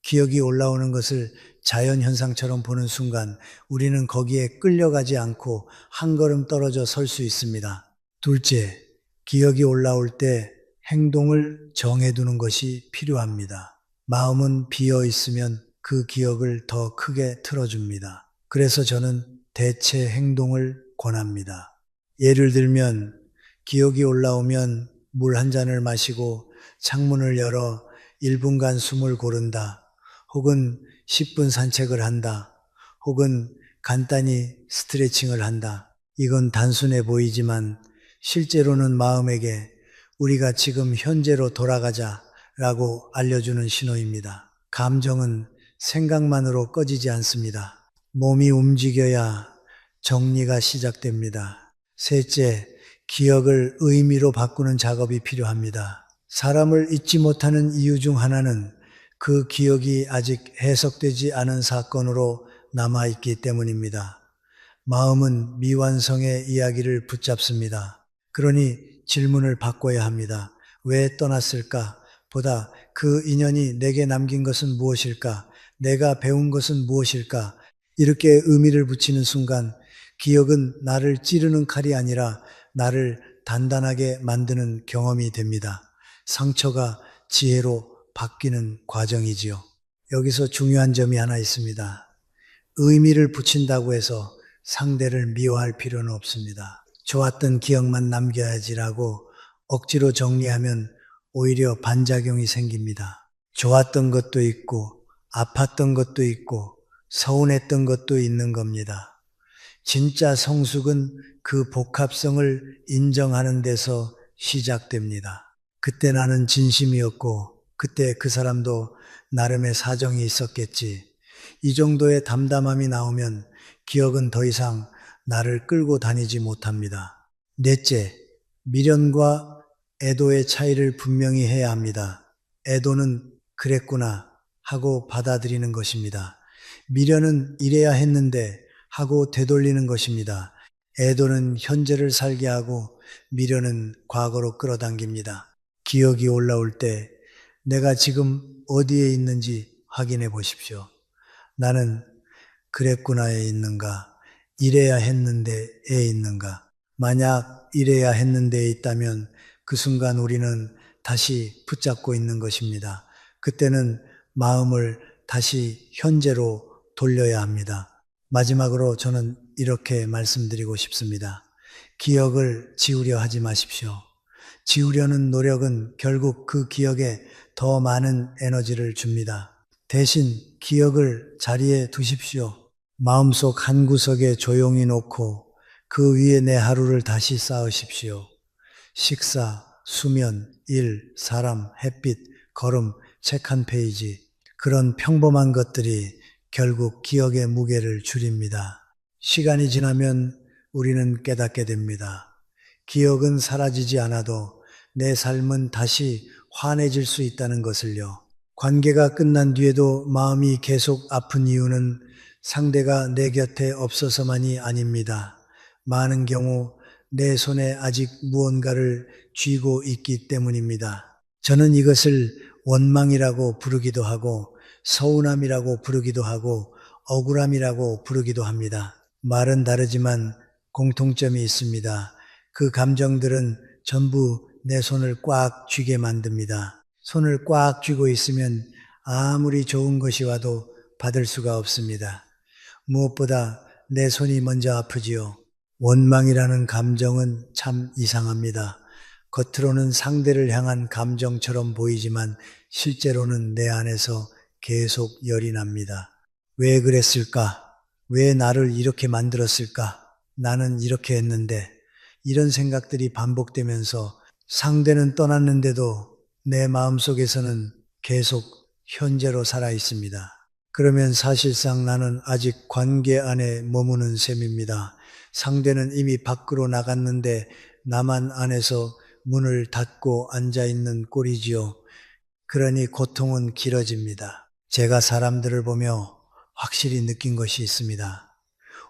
기억이 올라오는 것을 자연현상처럼 보는 순간 우리는 거기에 끌려가지 않고 한 걸음 떨어져 설 수 있습니다. 둘째, 기억이 올라올 때 행동을 정해두는 것이 필요합니다. 마음은 비어 있으면 그 기억을 더 크게 틀어줍니다. 그래서 저는 대체 행동을 권합니다. 예를 들면 기억이 올라오면 물 한 잔을 마시고 창문을 열어 1분간 숨을 고른다. 혹은 10분 산책을 한다. 혹은 간단히 스트레칭을 한다. 이건 단순해 보이지만 실제로는 마음에게 우리가 지금 현재로 돌아가자라고 알려주는 신호입니다. 감정은 생각만으로 꺼지지 않습니다. 몸이 움직여야 정리가 시작됩니다. 셋째, 기억을 의미로 바꾸는 작업이 필요합니다. 사람을 잊지 못하는 이유 중 하나는 그 기억이 아직 해석되지 않은 사건으로 남아있기 때문입니다. 마음은 미완성의 이야기를 붙잡습니다. 그러니 질문을 바꿔야 합니다. 왜 떠났을까? 보다 그 인연이 내게 남긴 것은 무엇일까? 내가 배운 것은 무엇일까? 이렇게 의미를 붙이는 순간 기억은 나를 찌르는 칼이 아니라 나를 단단하게 만드는 경험이 됩니다. 상처가 지혜로 바뀌는 과정이지요. 여기서 중요한 점이 하나 있습니다. 의미를 붙인다고 해서 상대를 미워할 필요는 없습니다. 좋았던 기억만 남겨야지라고 억지로 정리하면 오히려 반작용이 생깁니다. 좋았던 것도 있고 아팠던 것도 있고 서운했던 것도 있는 겁니다. 진짜 성숙은 그 복합성을 인정하는 데서 시작됩니다. 그때 나는 진심이었고 그때 그 사람도 나름의 사정이 있었겠지. 이 정도의 담담함이 나오면 기억은 더 이상 나를 끌고 다니지 못합니다. 넷째, 미련과 애도의 차이를 분명히 해야 합니다. 애도는 그랬구나 하고 받아들이는 것입니다. 미련은 이래야 했는데 하고 되돌리는 것입니다. 애도는 현재를 살게 하고 미련은 과거로 끌어당깁니다. 기억이 올라올 때 내가 지금 어디에 있는지 확인해 보십시오. 나는 그랬구나에 있는가? 이래야 했는데에 있는가? 만약 이래야 했는데에 있다면 그 순간 우리는 다시 붙잡고 있는 것입니다. 그때는 마음을 다시 현재로 돌려야 합니다. 마지막으로 저는 이렇게 말씀드리고 싶습니다. 기억을 지우려 하지 마십시오. 지우려는 노력은 결국 그 기억에 더 많은 에너지를 줍니다. 대신 기억을 자리에 두십시오. 마음속 한 구석에 조용히 놓고 그 위에 내 하루를 다시 쌓으십시오. 식사, 수면, 일, 사람, 햇빛, 걸음, 책 한 페이지. 그런 평범한 것들이 결국 기억의 무게를 줄입니다. 시간이 지나면 우리는 깨닫게 됩니다. 기억은 사라지지 않아도 내 삶은 다시 환해질 수 있다는 것을요. 관계가 끝난 뒤에도 마음이 계속 아픈 이유는 상대가 내 곁에 없어서만이 아닙니다. 많은 경우 내 손에 아직 무언가를 쥐고 있기 때문입니다. 저는 이것을 원망이라고 부르기도 하고 서운함이라고 부르기도 하고 억울함이라고 부르기도 합니다. 말은 다르지만 공통점이 있습니다. 그 감정들은 전부 내 손을 꽉 쥐게 만듭니다. 손을 꽉 쥐고 있으면 아무리 좋은 것이 와도 받을 수가 없습니다. 무엇보다 내 손이 먼저 아프지요. 원망이라는 감정은 참 이상합니다. 겉으로는 상대를 향한 감정처럼 보이지만 실제로는 내 안에서 계속 열이 납니다. 왜 그랬을까? 왜 나를 이렇게 만들었을까? 나는 이렇게 했는데 이런 생각들이 반복되면서 상대는 떠났는데도 내 마음속에서는 계속 현재로 살아 있습니다. 그러면 사실상 나는 아직 관계 안에 머무는 셈입니다. 상대는 이미 밖으로 나갔는데 나만 안에서 문을 닫고 앉아 있는 꼴이지요. 그러니 고통은 길어집니다. 제가 사람들을 보며 확실히 느낀 것이 있습니다.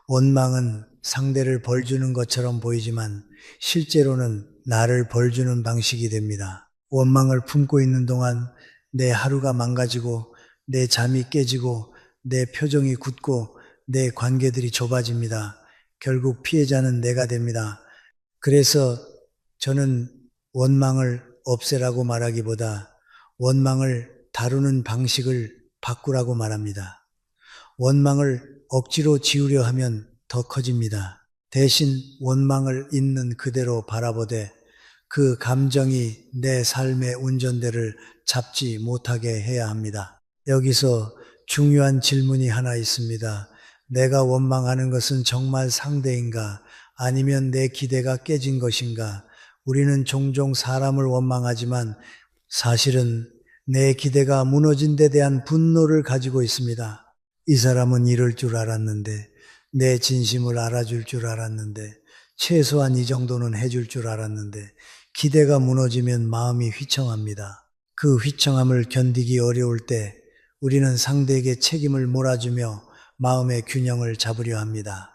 원망은 상대를 벌주는 것처럼 보이지만 실제로는 나를 벌주는 방식이 됩니다. 원망을 품고 있는 동안 내 하루가 망가지고 내 잠이 깨지고 내 표정이 굳고 내 관계들이 좁아집니다. 결국 피해자는 내가 됩니다. 그래서 저는 원망을 없애라고 말하기보다 원망을 다루는 방식을 바꾸라고 말합니다. 원망을 억지로 지우려 하면 더 커집니다. 대신 원망을 있는 그대로 바라보되 그 감정이 내 삶의 운전대를 잡지 못하게 해야 합니다. 여기서 중요한 질문이 하나 있습니다. 내가 원망하는 것은 정말 상대인가? 아니면 내 기대가 깨진 것인가? 우리는 종종 사람을 원망하지만 사실은 내 기대가 무너진 데 대한 분노를 가지고 있습니다. 이 사람은 이럴 줄 알았는데, 내 진심을 알아줄 줄 알았는데, 최소한 이 정도는 해줄 줄 알았는데, 기대가 무너지면 마음이 휘청합니다. 그 휘청함을 견디기 어려울 때 우리는 상대에게 책임을 몰아주며 마음의 균형을 잡으려 합니다.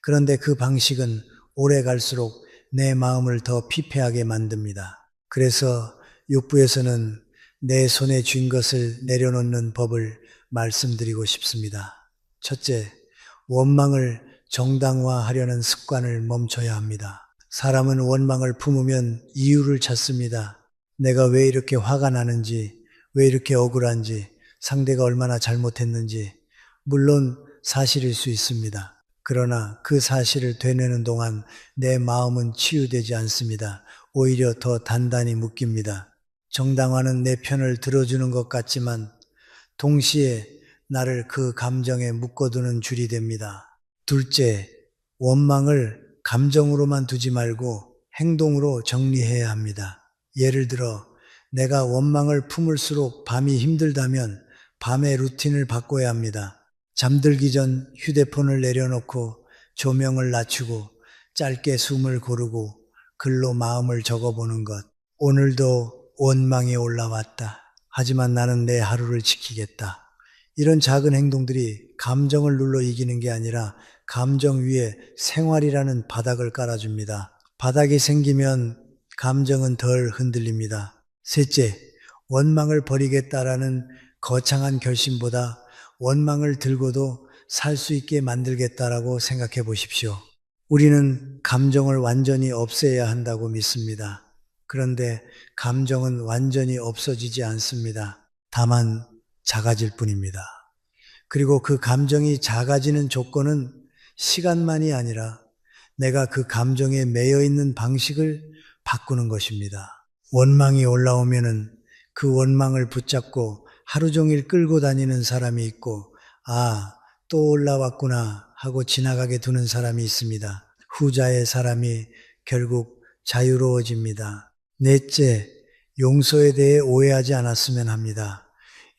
그런데 그 방식은 오래 갈수록 내 마음을 더 피폐하게 만듭니다. 그래서 육부에서는 내 손에 쥔 것을 내려놓는 법을 말씀드리고 싶습니다. 첫째, 원망을 정당화하려는 습관을 멈춰야 합니다. 사람은 원망을 품으면 이유를 찾습니다. 내가 왜 이렇게 화가 나는지, 왜 이렇게 억울한지, 상대가 얼마나 잘못했는지, 물론 사실일 수 있습니다. 그러나 그 사실을 되뇌는 동안 내 마음은 치유되지 않습니다. 오히려 더 단단히 묶입니다. 정당화는 내 편을 들어주는 것 같지만 동시에 나를 그 감정에 묶어두는 줄이 됩니다. 둘째, 원망을 감정으로만 두지 말고 행동으로 정리해야 합니다. 예를 들어 내가 원망을 품을수록 밤이 힘들다면 밤의 루틴을 바꿔야 합니다. 잠들기 전 휴대폰을 내려놓고 조명을 낮추고 짧게 숨을 고르고 글로 마음을 적어보는 것. 오늘도 원망이 올라왔다. 하지만 나는 내 하루를 지키겠다. 이런 작은 행동들이 감정을 눌러 이기는 게 아니라 감정 위에 생활이라는 바닥을 깔아줍니다. 바닥이 생기면 감정은 덜 흔들립니다. 셋째, 원망을 버리겠다라는 거창한 결심보다 원망을 들고도 살 수 있게 만들겠다라고 생각해 보십시오. 우리는 감정을 완전히 없애야 한다고 믿습니다. 그런데 감정은 완전히 없어지지 않습니다. 다만 작아질 뿐입니다. 그리고 그 감정이 작아지는 조건은 시간만이 아니라 내가 그 감정에 매여 있는 방식을 바꾸는 것입니다. 원망이 올라오면은 그 원망을 붙잡고 하루 종일 끌고 다니는 사람이 있고, 또 올라왔구나 하고 지나가게 두는 사람이 있습니다. 후자의 사람이 결국 자유로워집니다. 넷째, 용서에 대해 오해하지 않았으면 합니다.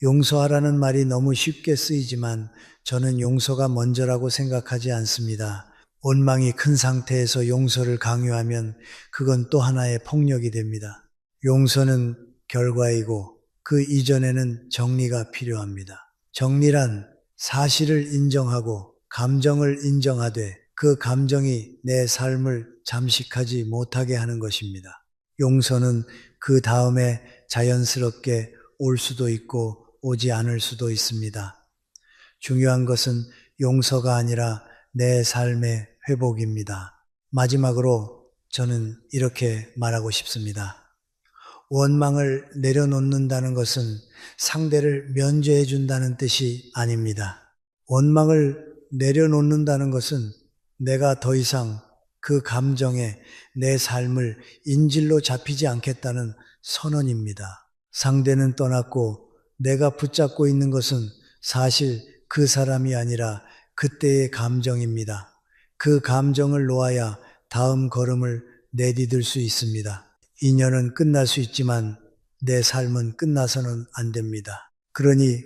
용서하라는 말이 너무 쉽게 쓰이지만 저는 용서가 먼저라고 생각하지 않습니다. 원망이 큰 상태에서 용서를 강요하면 그건 또 하나의 폭력이 됩니다. 용서는 결과이고 그 이전에는 정리가 필요합니다. 정리란 사실을 인정하고 감정을 인정하되 그 감정이 내 삶을 잠식하지 못하게 하는 것입니다. 용서는 그 다음에 자연스럽게 올 수도 있고 오지 않을 수도 있습니다. 중요한 것은 용서가 아니라 내 삶의 회복입니다. 마지막으로 저는 이렇게 말하고 싶습니다. 원망을 내려놓는다는 것은 상대를 면죄해 준다는 뜻이 아닙니다. 원망을 내려놓는다는 것은 내가 더 이상 그 감정에 내 삶을 인질로 잡히지 않겠다는 선언입니다. 상대는 떠났고 내가 붙잡고 있는 것은 사실 그 사람이 아니라 그때의 감정입니다. 그 감정을 놓아야 다음 걸음을 내디딜 수 있습니다. 인연은 끝날 수 있지만 내 삶은 끝나서는 안 됩니다. 그러니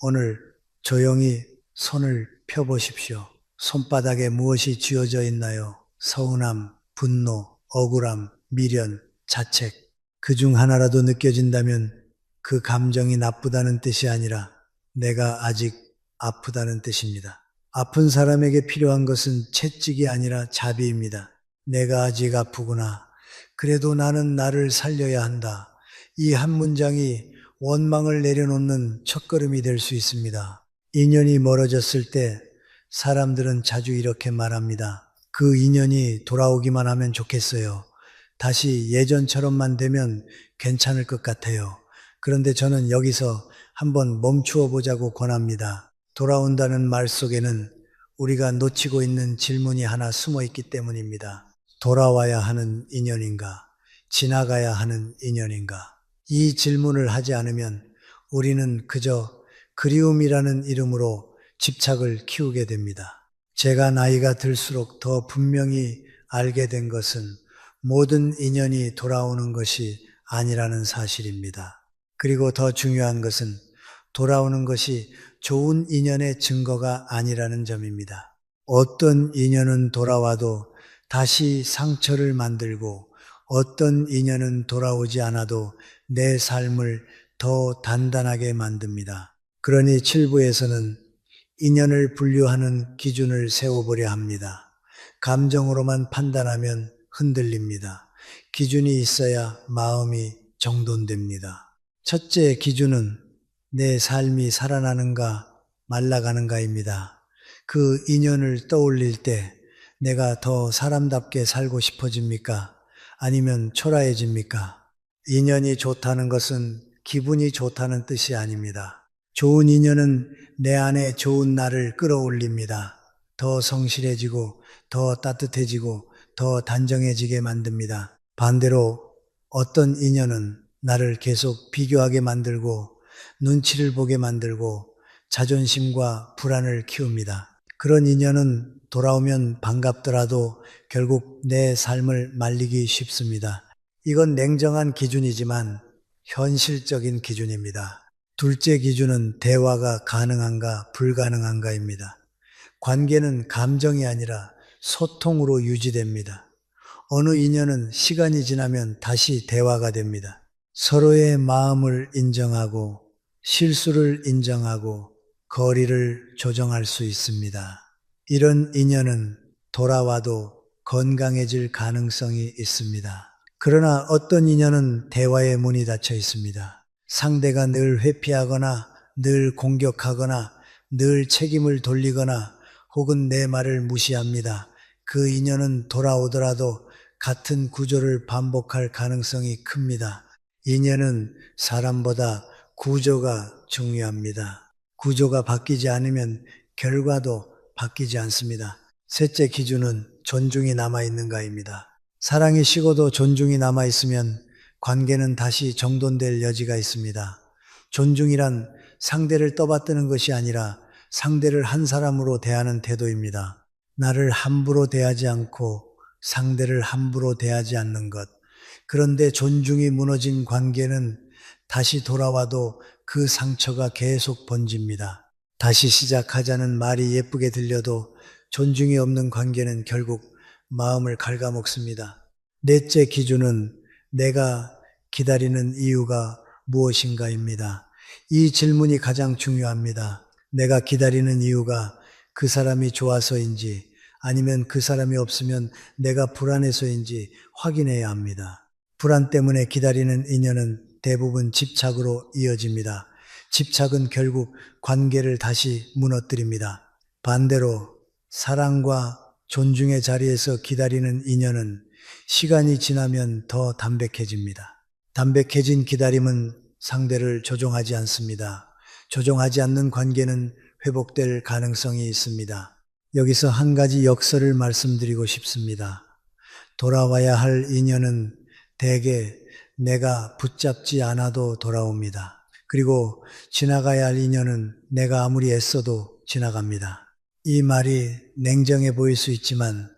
오늘 조용히 손을 펴보십시오. 손바닥에 무엇이 쥐어져 있나요? 서운함, 분노, 억울함, 미련, 자책. 그 중 하나라도 느껴진다면 그 감정이 나쁘다는 뜻이 아니라 내가 아직 아프다는 뜻입니다. 아픈 사람에게 필요한 것은 채찍이 아니라 자비입니다. 내가 아직 아프구나. 그래도 나는 나를 살려야 한다. 이 한 문장이 원망을 내려놓는 첫걸음이 될 수 있습니다. 인연이 멀어졌을 때 사람들은 자주 이렇게 말합니다. 그 인연이 돌아오기만 하면 좋겠어요. 다시 예전처럼만 되면 괜찮을 것 같아요. 그런데 저는 여기서 한번 멈추어 보자고 권합니다. 돌아온다는 말 속에는 우리가 놓치고 있는 질문이 하나 숨어 있기 때문입니다. 돌아와야 하는 인연인가? 지나가야 하는 인연인가? 이 질문을 하지 않으면 우리는 그저 그리움이라는 이름으로 집착을 키우게 됩니다. 제가 나이가 들수록 더 분명히 알게 된 것은 모든 인연이 돌아오는 것이 아니라는 사실입니다. 그리고 더 중요한 것은 돌아오는 것이 좋은 인연의 증거가 아니라는 점입니다. 어떤 인연은 돌아와도 다시 상처를 만들고 어떤 인연은 돌아오지 않아도 내 삶을 더 단단하게 만듭니다. 그러니 7부에서는 인연을 분류하는 기준을 세워보려 합니다. 감정으로만 판단하면 흔들립니다. 기준이 있어야 마음이 정돈됩니다. 첫째 기준은 내 삶이 살아나는가 말라가는가입니다. 그 인연을 떠올릴 때 내가 더 사람답게 살고 싶어집니까? 아니면 초라해집니까? 인연이 좋다는 것은 기분이 좋다는 뜻이 아닙니다. 좋은 인연은 내 안에 좋은 나를 끌어올립니다. 더 성실해지고 더 따뜻해지고 더 단정해지게 만듭니다. 반대로 어떤 인연은 나를 계속 비교하게 만들고 눈치를 보게 만들고 자존심과 불안을 키웁니다. 그런 인연은 돌아오면 반갑더라도 결국 내 삶을 말리기 쉽습니다. 이건 냉정한 기준이지만 현실적인 기준입니다. 둘째 기준은 대화가 가능한가 불가능한가입니다. 관계는 감정이 아니라 소통으로 유지됩니다. 어느 인연은 시간이 지나면 다시 대화가 됩니다. 서로의 마음을 인정하고 실수를 인정하고 거리를 조정할 수 있습니다. 이런 인연은 돌아와도 건강해질 가능성이 있습니다. 그러나 어떤 인연은 대화의 문이 닫혀 있습니다. 상대가 늘 회피하거나 늘 공격하거나 늘 책임을 돌리거나 혹은 내 말을 무시합니다. 그 인연은 돌아오더라도 같은 구조를 반복할 가능성이 큽니다. 인연은 사람보다 구조가 중요합니다. 구조가 바뀌지 않으면 결과도 바뀌지 않습니다. 셋째 기준은 존중이 남아있는가입니다. 사랑이 식어도 존중이 남아있으면 관계는 다시 정돈될 여지가 있습니다. 존중이란 상대를 떠받드는 것이 아니라 상대를 한 사람으로 대하는 태도입니다. 나를 함부로 대하지 않고 상대를 함부로 대하지 않는 것. 그런데 존중이 무너진 관계는 다시 돌아와도 그 상처가 계속 번집니다. 다시 시작하자는 말이 예쁘게 들려도 존중이 없는 관계는 결국 마음을 갉아먹습니다. 넷째 기준은 내가 기다리는 이유가 무엇인가입니다. 이 질문이 가장 중요합니다. 내가 기다리는 이유가 그 사람이 좋아서인지 아니면 그 사람이 없으면 내가 불안해서인지 확인해야 합니다. 불안 때문에 기다리는 인연은 대부분 집착으로 이어집니다. 집착은 결국 관계를 다시 무너뜨립니다. 반대로 사랑과 존중의 자리에서 기다리는 인연은 시간이 지나면 더 담백해집니다. 담백해진 기다림은 상대를 조종하지 않습니다. 조종하지 않는 관계는 회복될 가능성이 있습니다. 여기서 한 가지 역설을 말씀드리고 싶습니다. 돌아와야 할 인연은 대개 내가 붙잡지 않아도 돌아옵니다. 그리고 지나가야 할 인연은 내가 아무리 애써도 지나갑니다. 이 말이 냉정해 보일 수 있지만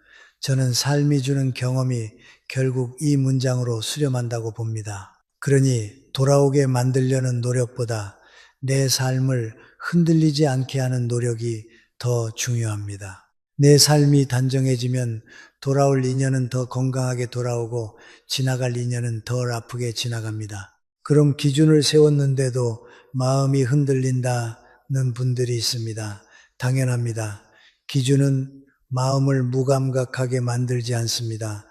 저는 삶이 주는 경험이 결국 이 문장으로 수렴한다고 봅니다. 그러니 돌아오게 만들려는 노력보다 내 삶을 흔들리지 않게 하는 노력이 더 중요합니다. 내 삶이 단정해지면 돌아올 인연은 더 건강하게 돌아오고 지나갈 인연은 덜 아프게 지나갑니다. 그럼 기준을 세웠는데도 마음이 흔들린다는 분들이 있습니다. 당연합니다. 기준은 마음을 무감각하게 만들지 않습니다.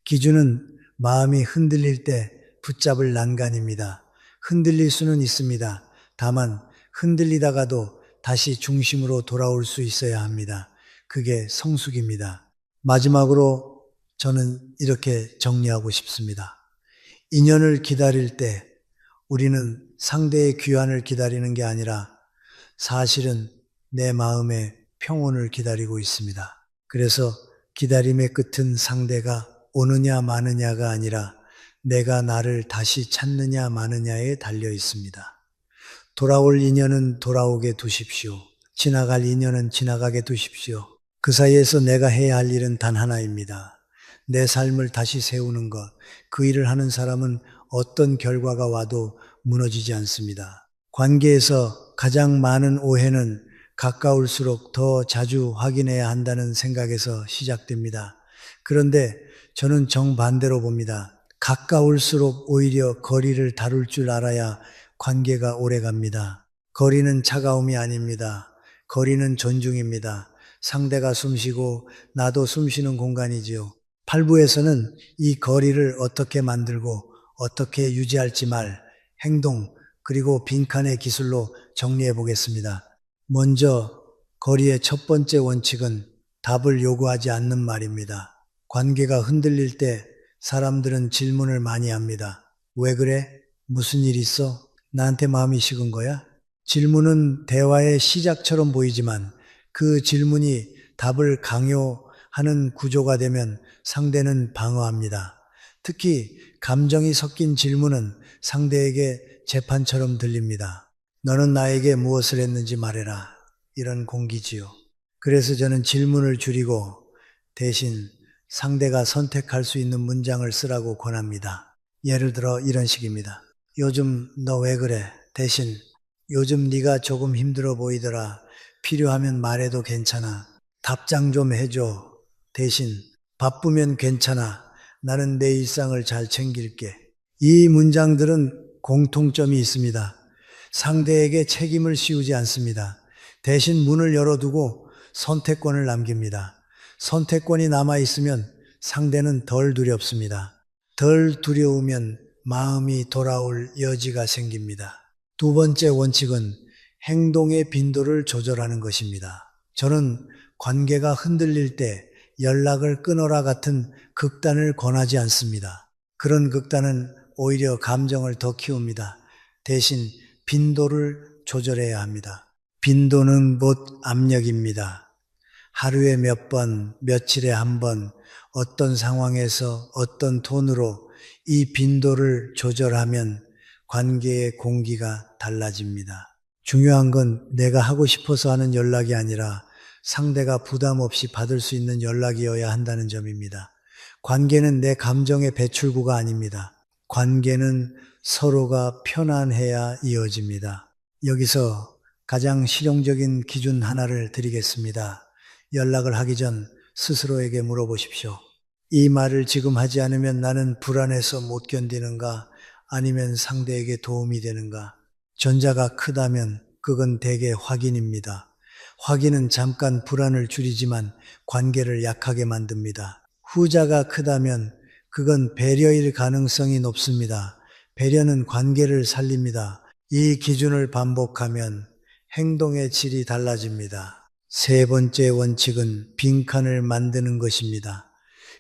기준은 마음이 흔들릴 때 붙잡을 난간입니다. 흔들릴 수는 있습니다. 다만 흔들리다가도 다시 중심으로 돌아올 수 있어야 합니다. 그게 성숙입니다. 마지막으로 저는 이렇게 정리하고 싶습니다. 인연을 기다릴 때 우리는 상대의 귀환을 기다리는 게 아니라 사실은 내 마음의 평온을 기다리고 있습니다. 그래서 기다림의 끝은 상대가 오느냐 마느냐가 아니라 내가 나를 다시 찾느냐 마느냐에 달려 있습니다. 돌아올 인연은 돌아오게 두십시오. 지나갈 인연은 지나가게 두십시오. 그 사이에서 내가 해야 할 일은 단 하나입니다. 내 삶을 다시 세우는 것. 그 일을 하는 사람은 어떤 결과가 와도 무너지지 않습니다. 관계에서 가장 많은 오해는 가까울수록 더 자주 확인해야 한다는 생각에서 시작됩니다. 그런데 저는 정반대로 봅니다. 가까울수록 오히려 거리를 다룰 줄 알아야 관계가 오래 갑니다. 거리는 차가움이 아닙니다. 거리는 존중입니다. 상대가 숨쉬고 나도 숨쉬는 공간이지요. 8부에서는 이 거리를 어떻게 만들고 어떻게 유지할지 행동, 그리고 빈칸의 기술로 정리해 보겠습니다. 먼저 거리의 첫 번째 원칙은 답을 요구하지 않는 말입니다. 관계가 흔들릴 때 사람들은 질문을 많이 합니다. 왜 그래? 무슨 일 있어? 나한테 마음이 식은 거야? 질문은 대화의 시작처럼 보이지만 그 질문이 답을 강요하는 구조가 되면 상대는 방어합니다. 특히 감정이 섞인 질문은 상대에게 재판처럼 들립니다. 너는 나에게 무엇을 했는지 말해라. 이런 공기지요. 그래서 저는 질문을 줄이고 대신 상대가 선택할 수 있는 문장을 쓰라고 권합니다. 예를 들어 이런 식입니다. 요즘 너 왜 그래? 대신 요즘 네가 조금 힘들어 보이더라. 필요하면 말해도 괜찮아. 답장 좀 해줘. 대신 바쁘면 괜찮아. 나는 내 일상을 잘 챙길게. 이 문장들은 공통점이 있습니다. 상대에게 책임을 씌우지 않습니다. 대신 문을 열어두고 선택권을 남깁니다. 선택권이 남아있으면 상대는 덜 두렵습니다. 덜 두려우면 마음이 돌아올 여지가 생깁니다. 두 번째 원칙은 행동의 빈도를 조절하는 것입니다. 저는 관계가 흔들릴 때 연락을 끊어라 같은 극단을 권하지 않습니다. 그런 극단은 오히려 감정을 더 키웁니다. 대신 빈도를 조절해야 합니다. 빈도는 곧 압력입니다. 하루에 몇 번, 며칠에 한 번, 어떤 상황에서 어떤 톤으로 이 빈도를 조절하면 관계의 공기가 달라집니다. 중요한 건 내가 하고 싶어서 하는 연락이 아니라 상대가 부담 없이 받을 수 있는 연락이어야 한다는 점입니다. 관계는 내 감정의 배출구가 아닙니다. 관계는 서로가 편안해야 이어집니다. 여기서 가장 실용적인 기준 하나를 드리겠습니다. 연락을 하기 전 스스로에게 물어보십시오. 이 말을 지금 하지 않으면 나는 불안해서 못 견디는가? 아니면 상대에게 도움이 되는가? 전자가 크다면 그건 대개 확인입니다. 확인은 잠깐 불안을 줄이지만 관계를 약하게 만듭니다. 후자가 크다면 그건 배려일 가능성이 높습니다. 배려는 관계를 살립니다. 이 기준을 반복하면 행동의 질이 달라집니다. 세 번째 원칙은 빈칸을 만드는 것입니다.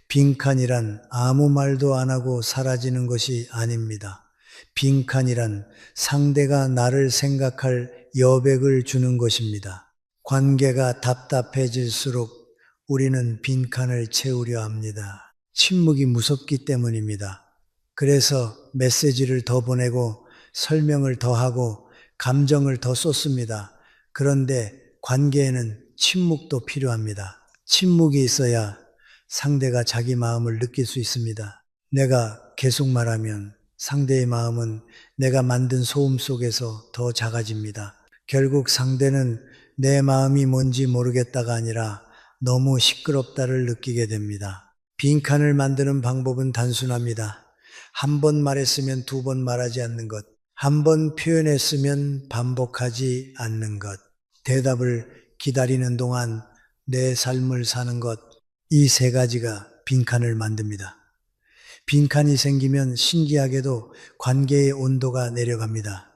빈칸이란 아무 말도 안 하고 사라지는 것이 아닙니다. 빈칸이란 상대가 나를 생각할 여백을 주는 것입니다. 관계가 답답해질수록 우리는 빈칸을 채우려 합니다. 침묵이 무섭기 때문입니다. 그래서 메시지를 더 보내고 설명을 더 하고 감정을 더 쏟습니다. 그런데 관계에는 침묵도 필요합니다. 침묵이 있어야 상대가 자기 마음을 느낄 수 있습니다. 내가 계속 말하면 상대의 마음은 내가 만든 소음 속에서 더 작아집니다. 결국 상대는 내 마음이 뭔지 모르겠다가 아니라 너무 시끄럽다를 느끼게 됩니다. 빈칸을 만드는 방법은 단순합니다. 한 번 말했으면 두 번 말하지 않는 것. 한 번 표현했으면 반복하지 않는 것. 대답을 기다리는 동안 내 삶을 사는 것. 이 세 가지가 빈칸을 만듭니다. 빈칸이 생기면 신기하게도 관계의 온도가 내려갑니다.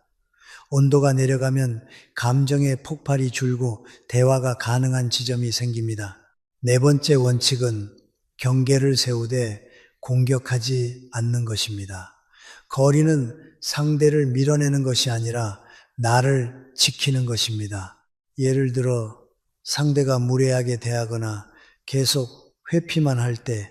온도가 내려가면 감정의 폭발이 줄고 대화가 가능한 지점이 생깁니다. 네 번째 원칙은 경계를 세우되 공격하지 않는 것입니다. 거리는 상대를 밀어내는 것이 아니라 나를 지키는 것입니다. 예를 들어 상대가 무례하게 대하거나 계속 회피만 할 때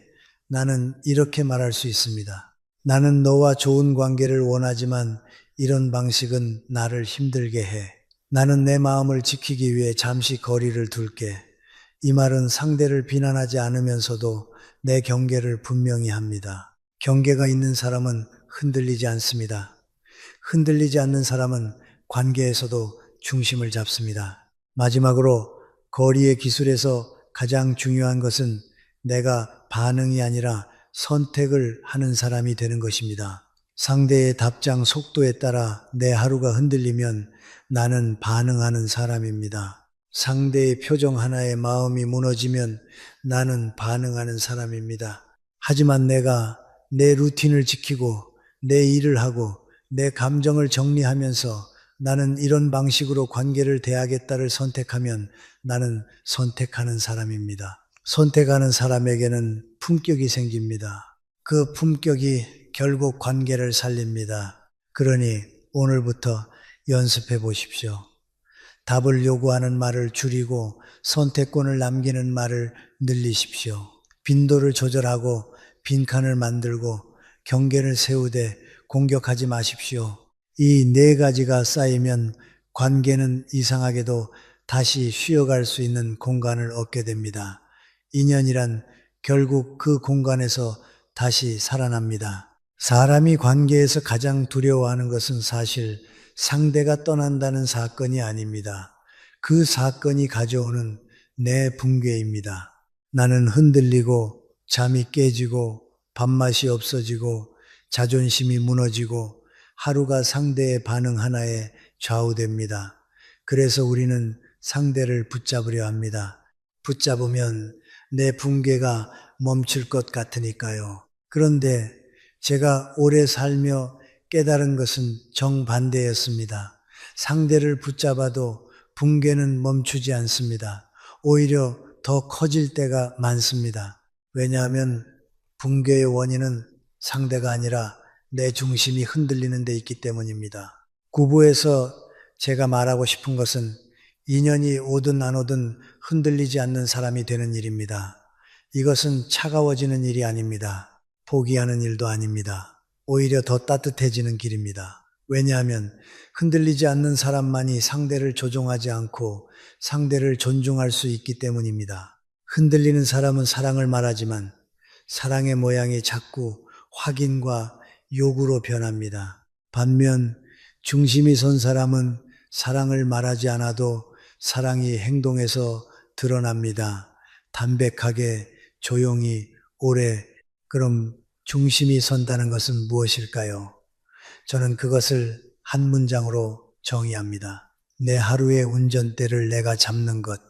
나는 이렇게 말할 수 있습니다. 나는 너와 좋은 관계를 원하지만 이런 방식은 나를 힘들게 해. 나는 내 마음을 지키기 위해 잠시 거리를 둘게. 이 말은 상대를 비난하지 않으면서도 내 경계를 분명히 합니다. 경계가 있는 사람은 흔들리지 않습니다. 흔들리지 않는 사람은 관계에서도 중심을 잡습니다. 마지막으로 거리의 기술에서 가장 중요한 것은 내가 반응이 아니라 선택을 하는 사람이 되는 것입니다. 상대의 답장 속도에 따라 내 하루가 흔들리면 나는 반응하는 사람입니다. 상대의 표정 하나에 마음이 무너지면 나는 반응하는 사람입니다. 하지만 내가 내 루틴을 지키고 내 일을 하고 내 감정을 정리하면서 나는 이런 방식으로 관계를 대하겠다를 선택하면 나는 선택하는 사람입니다. 선택하는 사람에게는 품격이 생깁니다. 그 품격이 결국 관계를 살립니다. 그러니 오늘부터 연습해 보십시오. 답을 요구하는 말을 줄이고 선택권을 남기는 말을 늘리십시오. 빈도를 조절하고 빈칸을 만들고 경계를 세우되 공격하지 마십시오. 이 네 가지가 쌓이면 관계는 이상하게도 다시 쉬어갈 수 있는 공간을 얻게 됩니다. 인연이란 결국 그 공간에서 다시 살아납니다. 사람이 관계에서 가장 두려워하는 것은 사실 상대가 떠난다는 사건이 아닙니다. 그 사건이 가져오는 내 붕괴입니다. 나는 흔들리고 잠이 깨지고 밥맛이 없어지고 자존심이 무너지고 하루가 상대의 반응 하나에 좌우됩니다. 그래서 우리는 상대를 붙잡으려 합니다. 붙잡으면 내 붕괴가 멈출 것 같으니까요. 그런데 제가 오래 살며 깨달은 것은 정반대였습니다. 상대를 붙잡아도 붕괴는 멈추지 않습니다. 오히려 더 커질 때가 많습니다. 왜냐하면 붕괴의 원인은 상대가 아니라 내 중심이 흔들리는 데 있기 때문입니다. 구부에서 제가 말하고 싶은 것은 인연이 오든 안 오든 흔들리지 않는 사람이 되는 일입니다. 이것은 차가워지는 일이 아닙니다. 포기하는 일도 아닙니다. 오히려 더 따뜻해지는 길입니다. 왜냐하면 흔들리지 않는 사람만이 상대를 조종하지 않고 상대를 존중할 수 있기 때문입니다. 흔들리는 사람은 사랑을 말하지만 사랑의 모양이 자꾸 확인과 요구로 변합니다. 반면 중심이 선 사람은 사랑을 말하지 않아도 사랑이 행동에서 드러납니다. 담백하게, 조용히, 오래. 그럼 중심이 선다는 것은 무엇일까요? 저는 그것을 한 문장으로 정의합니다. 내 하루의 운전대를 내가 잡는 것.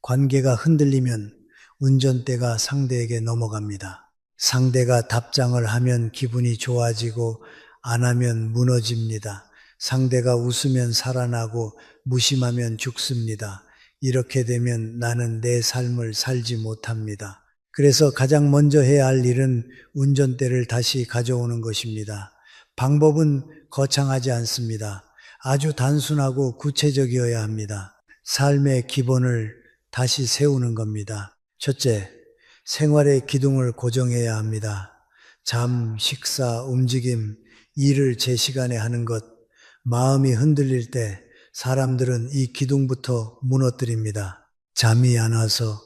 관계가 흔들리면 운전대가 상대에게 넘어갑니다. 상대가 답장을 하면 기분이 좋아지고 안 하면 무너집니다. 상대가 웃으면 살아나고 무심하면 죽습니다. 이렇게 되면 나는 내 삶을 살지 못합니다. 그래서 가장 먼저 해야 할 일은 운전대를 다시 가져오는 것입니다. 방법은 거창하지 않습니다. 아주 단순하고 구체적이어야 합니다. 삶의 기본을 다시 세우는 겁니다. 첫째, 생활의 기둥을 고정해야 합니다. 잠, 식사, 움직임, 일을 제 시간에 하는 것, 마음이 흔들릴 때 사람들은 이 기둥부터 무너뜨립니다. 잠이 안 와서,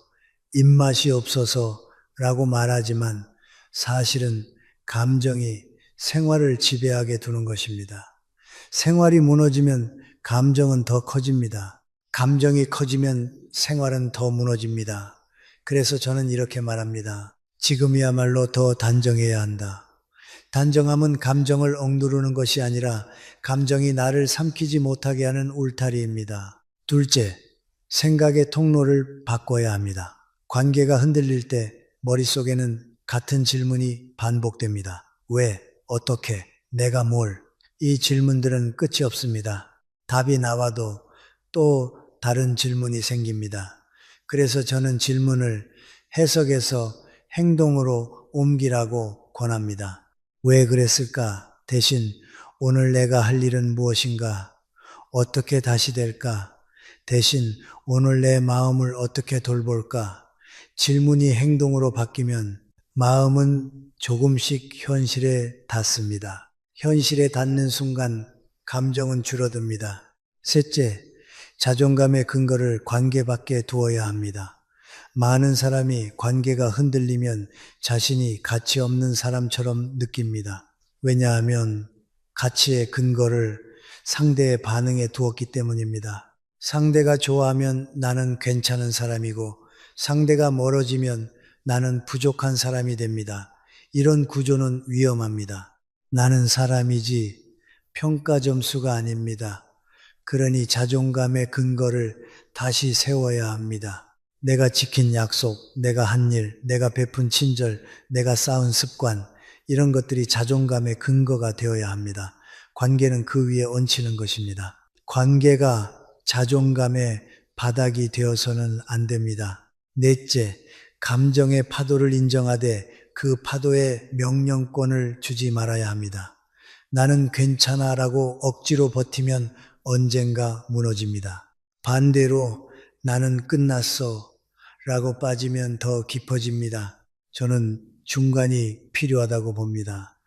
입맛이 없어서 라고 말하지만 사실은 감정이 생활을 지배하게 두는 것입니다. 생활이 무너지면 감정은 더 커집니다. 감정이 커지면 생활은 더 무너집니다. 그래서 저는 이렇게 말합니다. 지금이야말로 더 단정해야 한다. 단정함은 감정을 억누르는 것이 아니라 감정이 나를 삼키지 못하게 하는 울타리입니다. 둘째, 생각의 통로를 바꿔야 합니다. 관계가 흔들릴 때 머릿속에는 같은 질문이 반복됩니다. 왜? 어떻게? 내가 뭘? 이 질문들은 끝이 없습니다. 답이 나와도 또 다른 질문이 생깁니다. 그래서 저는 질문을 해석해서 행동으로 옮기라고 권합니다. 왜 그랬을까? 대신 오늘 내가 할 일은 무엇인가? 어떻게 다시 될까? 대신 오늘 내 마음을 어떻게 돌볼까? 질문이 행동으로 바뀌면 마음은 조금씩 현실에 닿습니다. 현실에 닿는 순간 감정은 줄어듭니다. 셋째, 자존감의 근거를 관계 밖에 두어야 합니다. 많은 사람이 관계가 흔들리면 자신이 가치 없는 사람처럼 느낍니다. 왜냐하면 가치의 근거를 상대의 반응에 두었기 때문입니다. 상대가 좋아하면 나는 괜찮은 사람이고 상대가 멀어지면 나는 부족한 사람이 됩니다. 이런 구조는 위험합니다. 나는 사람이지 평가 점수가 아닙니다. 그러니 자존감의 근거를 다시 세워야 합니다. 내가 지킨 약속, 내가 한 일, 내가 베푼 친절, 내가 쌓은 습관, 이런 것들이 자존감의 근거가 되어야 합니다. 관계는 그 위에 얹히는 것입니다. 관계가 자존감의 바닥이 되어서는 안 됩니다. 넷째, 감정의 파도를 인정하되 그 파도에 명령권을 주지 말아야 합니다. 나는 괜찮아 라고 억지로 버티면 언젠가 무너집니다. 반대로 나는 끝났어 라고 빠지면 더 깊어집니다. 저는 중간이 필요하다고 봅니다.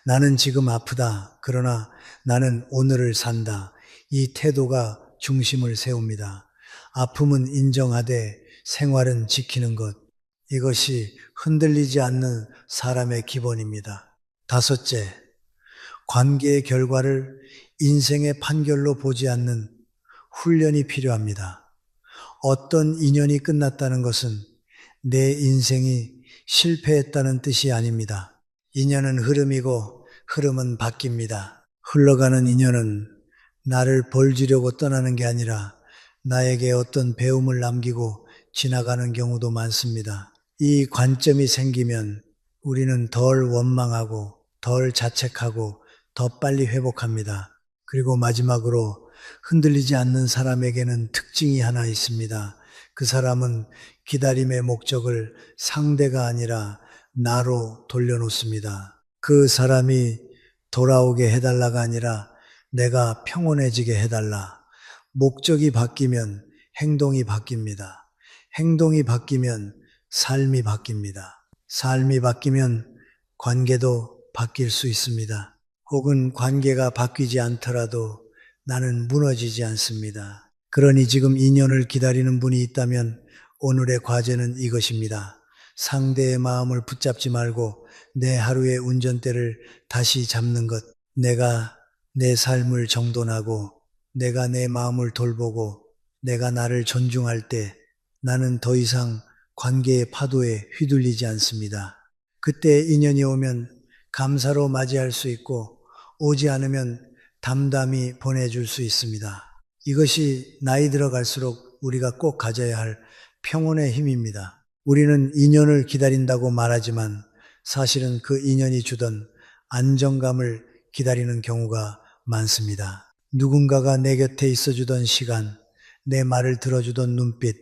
나는 지금 아프다. 그러나 나는 오늘을 산다. 이 태도가 중심을 세웁니다. 아픔은 인정하되 생활은 지키는 것. 이것이 흔들리지 않는 사람의 기본입니다. 다섯째, 관계의 결과를 인생의 판결로 보지 않는 훈련이 필요합니다. 어떤 인연이 끝났다는 것은 내 인생이 실패했다는 뜻이 아닙니다. 인연은 흐름이고 흐름은 바뀝니다. 흘러가는 인연은 나를 벌주려고 떠나는 게 아니라 나에게 어떤 배움을 남기고 지나가는 경우도 많습니다. 이 관점이 생기면 우리는 덜 원망하고 덜 자책하고 더 빨리 회복합니다. 그리고 마지막으로 흔들리지 않는 사람에게는 특징이 하나 있습니다. 그 사람은 기다림의 목적을 상대가 아니라 나로 돌려놓습니다. 그 사람이 돌아오게 해달라가 아니라 내가 평온해지게 해달라. 목적이 바뀌면 행동이 바뀝니다. 행동이 바뀌면 삶이 바뀝니다. 삶이 바뀌면 관계도 바뀔 수 있습니다. 혹은 관계가 바뀌지 않더라도 나는 무너지지 않습니다. 그러니 지금 인연을 기다리는 분이 있다면 오늘의 과제는 이것입니다. 상대의 마음을 붙잡지 말고 내 하루의 운전대를 다시 잡는 것. 내가 내 삶을 정돈하고 내가 내 마음을 돌보고 내가 나를 존중할 때 나는 더 이상 관계의 파도에 휘둘리지 않습니다. 그때 인연이 오면 감사로 맞이할 수 있고 오지 않으면 담담히 보내줄 수 있습니다. 이것이 나이 들어갈수록 우리가 꼭 가져야 할 평온의 힘입니다. 우리는 인연을 기다린다고 말하지만 사실은 그 인연이 주던 안정감을 기다리는 경우가 많습니다. 누군가가 내 곁에 있어주던 시간, 내 말을 들어주던 눈빛,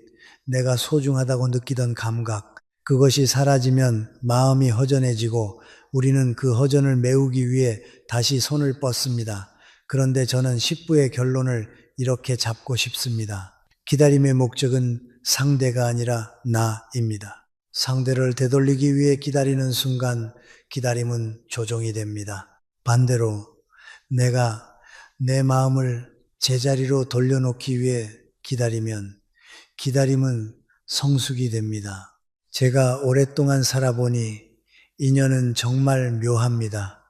내가 소중하다고 느끼던 감각, 그것이 사라지면 마음이 허전해지고 우리는 그 허전을 메우기 위해 다시 손을 뻗습니다. 그런데 저는 10부의 결론을 이렇게 잡고 싶습니다. 기다림의 목적은 상대가 아니라 나입니다. 상대를 되돌리기 위해 기다리는 순간 기다림은 조종이 됩니다. 반대로 내가 내 마음을 제자리로 돌려놓기 위해 기다리면 기다림은 성숙이 됩니다. 제가 오랫동안 살아보니 인연은 정말 묘합니다.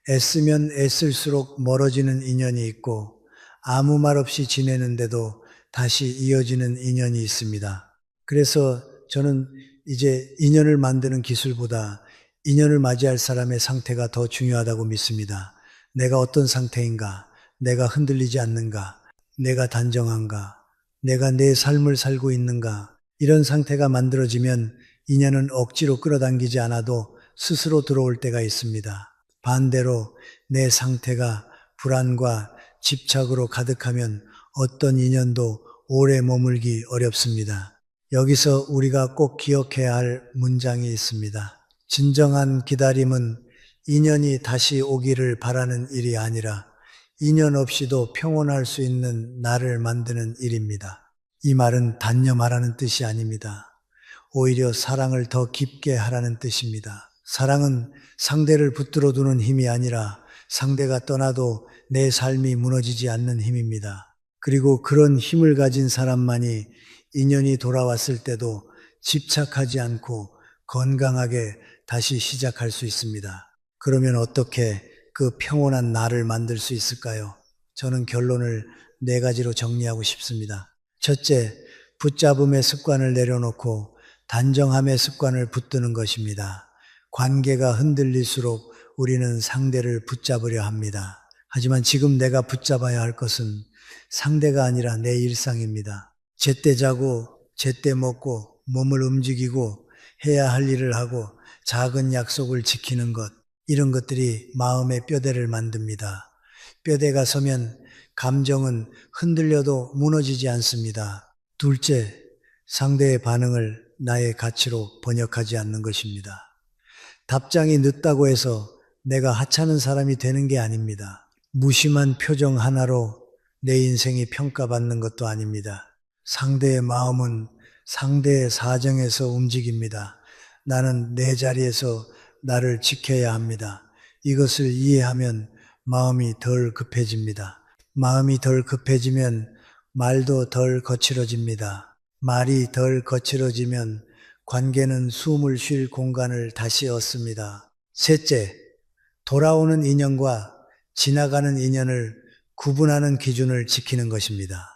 애쓰면 애쓸수록 멀어지는 인연이 있고 아무 말 없이 지내는데도 다시 이어지는 인연이 있습니다. 그래서 저는 이제 인연을 만드는 기술보다 인연을 맞이할 사람의 상태가 더 중요하다고 믿습니다. 내가 어떤 상태인가? 내가 흔들리지 않는가? 내가 단정한가? 내가 내 삶을 살고 있는가? 이런 상태가 만들어지면 인연은 억지로 끌어당기지 않아도 스스로 들어올 때가 있습니다. 반대로 내 상태가 불안과 집착으로 가득하면 어떤 인연도 오래 머물기 어렵습니다. 여기서 우리가 꼭 기억해야 할 문장이 있습니다. 진정한 기다림은 인연이 다시 오기를 바라는 일이 아니라 인연 없이도 평온할 수 있는 나를 만드는 일입니다. 이 말은 단념하라는 뜻이 아닙니다. 오히려 사랑을 더 깊게 하라는 뜻입니다. 사랑은 상대를 붙들어 두는 힘이 아니라 상대가 떠나도 내 삶이 무너지지 않는 힘입니다. 그리고 그런 힘을 가진 사람만이 인연이 돌아왔을 때도 집착하지 않고 건강하게 다시 시작할 수 있습니다. 그러면 어떻게 그 평온한 나를 만들 수 있을까요? 저는 결론을 4가지로 정리하고 싶습니다. 첫째, 붙잡음의 습관을 내려놓고 단정함의 습관을 붙드는 것입니다. 관계가 흔들릴수록 우리는 상대를 붙잡으려 합니다. 하지만 지금 내가 붙잡아야 할 것은 상대가 아니라 내 일상입니다. 제때 자고 제때 먹고 몸을 움직이고 해야 할 일을 하고 작은 약속을 지키는 것, 이런 것들이 마음의 뼈대를 만듭니다. 뼈대가 서면 감정은 흔들려도 무너지지 않습니다. 둘째, 상대의 반응을 나의 가치로 번역하지 않는 것입니다. 답장이 늦다고 해서 내가 하찮은 사람이 되는 게 아닙니다. 무심한 표정 하나로 내 인생이 평가받는 것도 아닙니다. 상대의 마음은 상대의 사정에서 움직입니다. 나는 내 자리에서 나를 지켜야 합니다. 이것을 이해하면 마음이 덜 급해집니다. 마음이 덜 급해지면 말도 덜 거칠어집니다. 말이 덜 거칠어지면 관계는 숨을 쉴 공간을 다시 얻습니다. 셋째, 돌아오는 인연과 지나가는 인연을 구분하는 기준을 지키는 것입니다.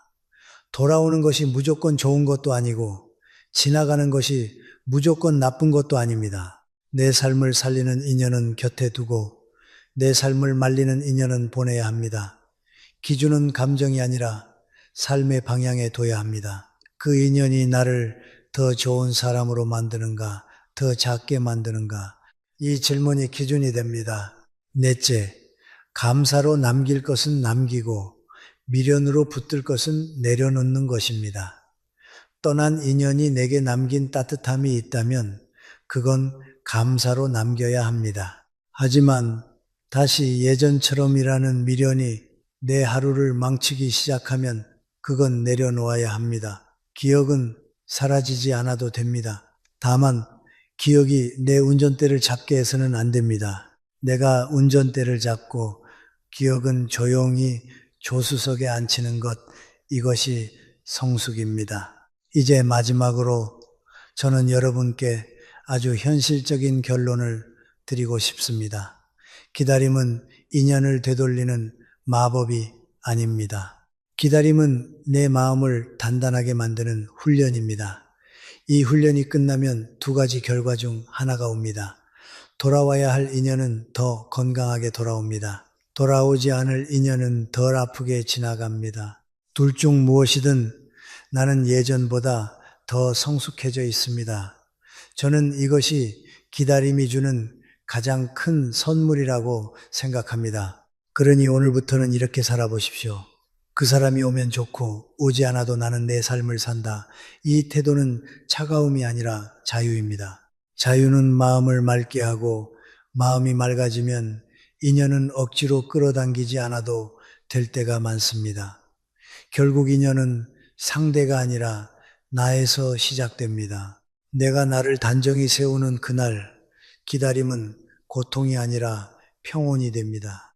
돌아오는 것이 무조건 좋은 것도 아니고 지나가는 것이 무조건 나쁜 것도 아닙니다. 내 삶을 살리는 인연은 곁에 두고 내 삶을 말리는 인연은 보내야 합니다. 기준은 감정이 아니라 삶의 방향에 둬야 합니다. 그 인연이 나를 더 좋은 사람으로 만드는가, 더 작게 만드는가, 이 질문이 기준이 됩니다. 넷째, 감사로 남길 것은 남기고 미련으로 붙들 것은 내려놓는 것입니다. 떠난 인연이 내게 남긴 따뜻함이 있다면 그건 감사로 남겨야 합니다. 하지만 다시 예전처럼이라는 미련이 내 하루를 망치기 시작하면 그건 내려놓아야 합니다. 기억은 사라지지 않아도 됩니다. 다만 기억이 내 운전대를 잡게 해서는 안 됩니다. 내가 운전대를 잡고 기억은 조용히 조수석에 앉히는 것, 이것이 성숙입니다. 이제 마지막으로 저는 여러분께 아주 현실적인 결론을 드리고 싶습니다. 기다림은 인연을 되돌리는 마법이 아닙니다. 기다림은 내 마음을 단단하게 만드는 훈련입니다. 이 훈련이 끝나면 2가지 결과 중 하나가 옵니다. 돌아와야 할 인연은 더 건강하게 돌아옵니다. 돌아오지 않을 인연은 덜 아프게 지나갑니다. 둘 중 무엇이든 나는 예전보다 더 성숙해져 있습니다. 저는 이것이 기다림이 주는 가장 큰 선물이라고 생각합니다. 그러니 오늘부터는 이렇게 살아보십시오. 그 사람이 오면 좋고 오지 않아도 나는 내 삶을 산다. 이 태도는 차가움이 아니라 자유입니다. 자유는 마음을 맑게 하고 마음이 맑아지면 인연은 억지로 끌어당기지 않아도 될 때가 많습니다. 결국 인연은 상대가 아니라 나에서 시작됩니다. 내가 나를 단정히 세우는 그날 기다림은 고통이 아니라 평온이 됩니다.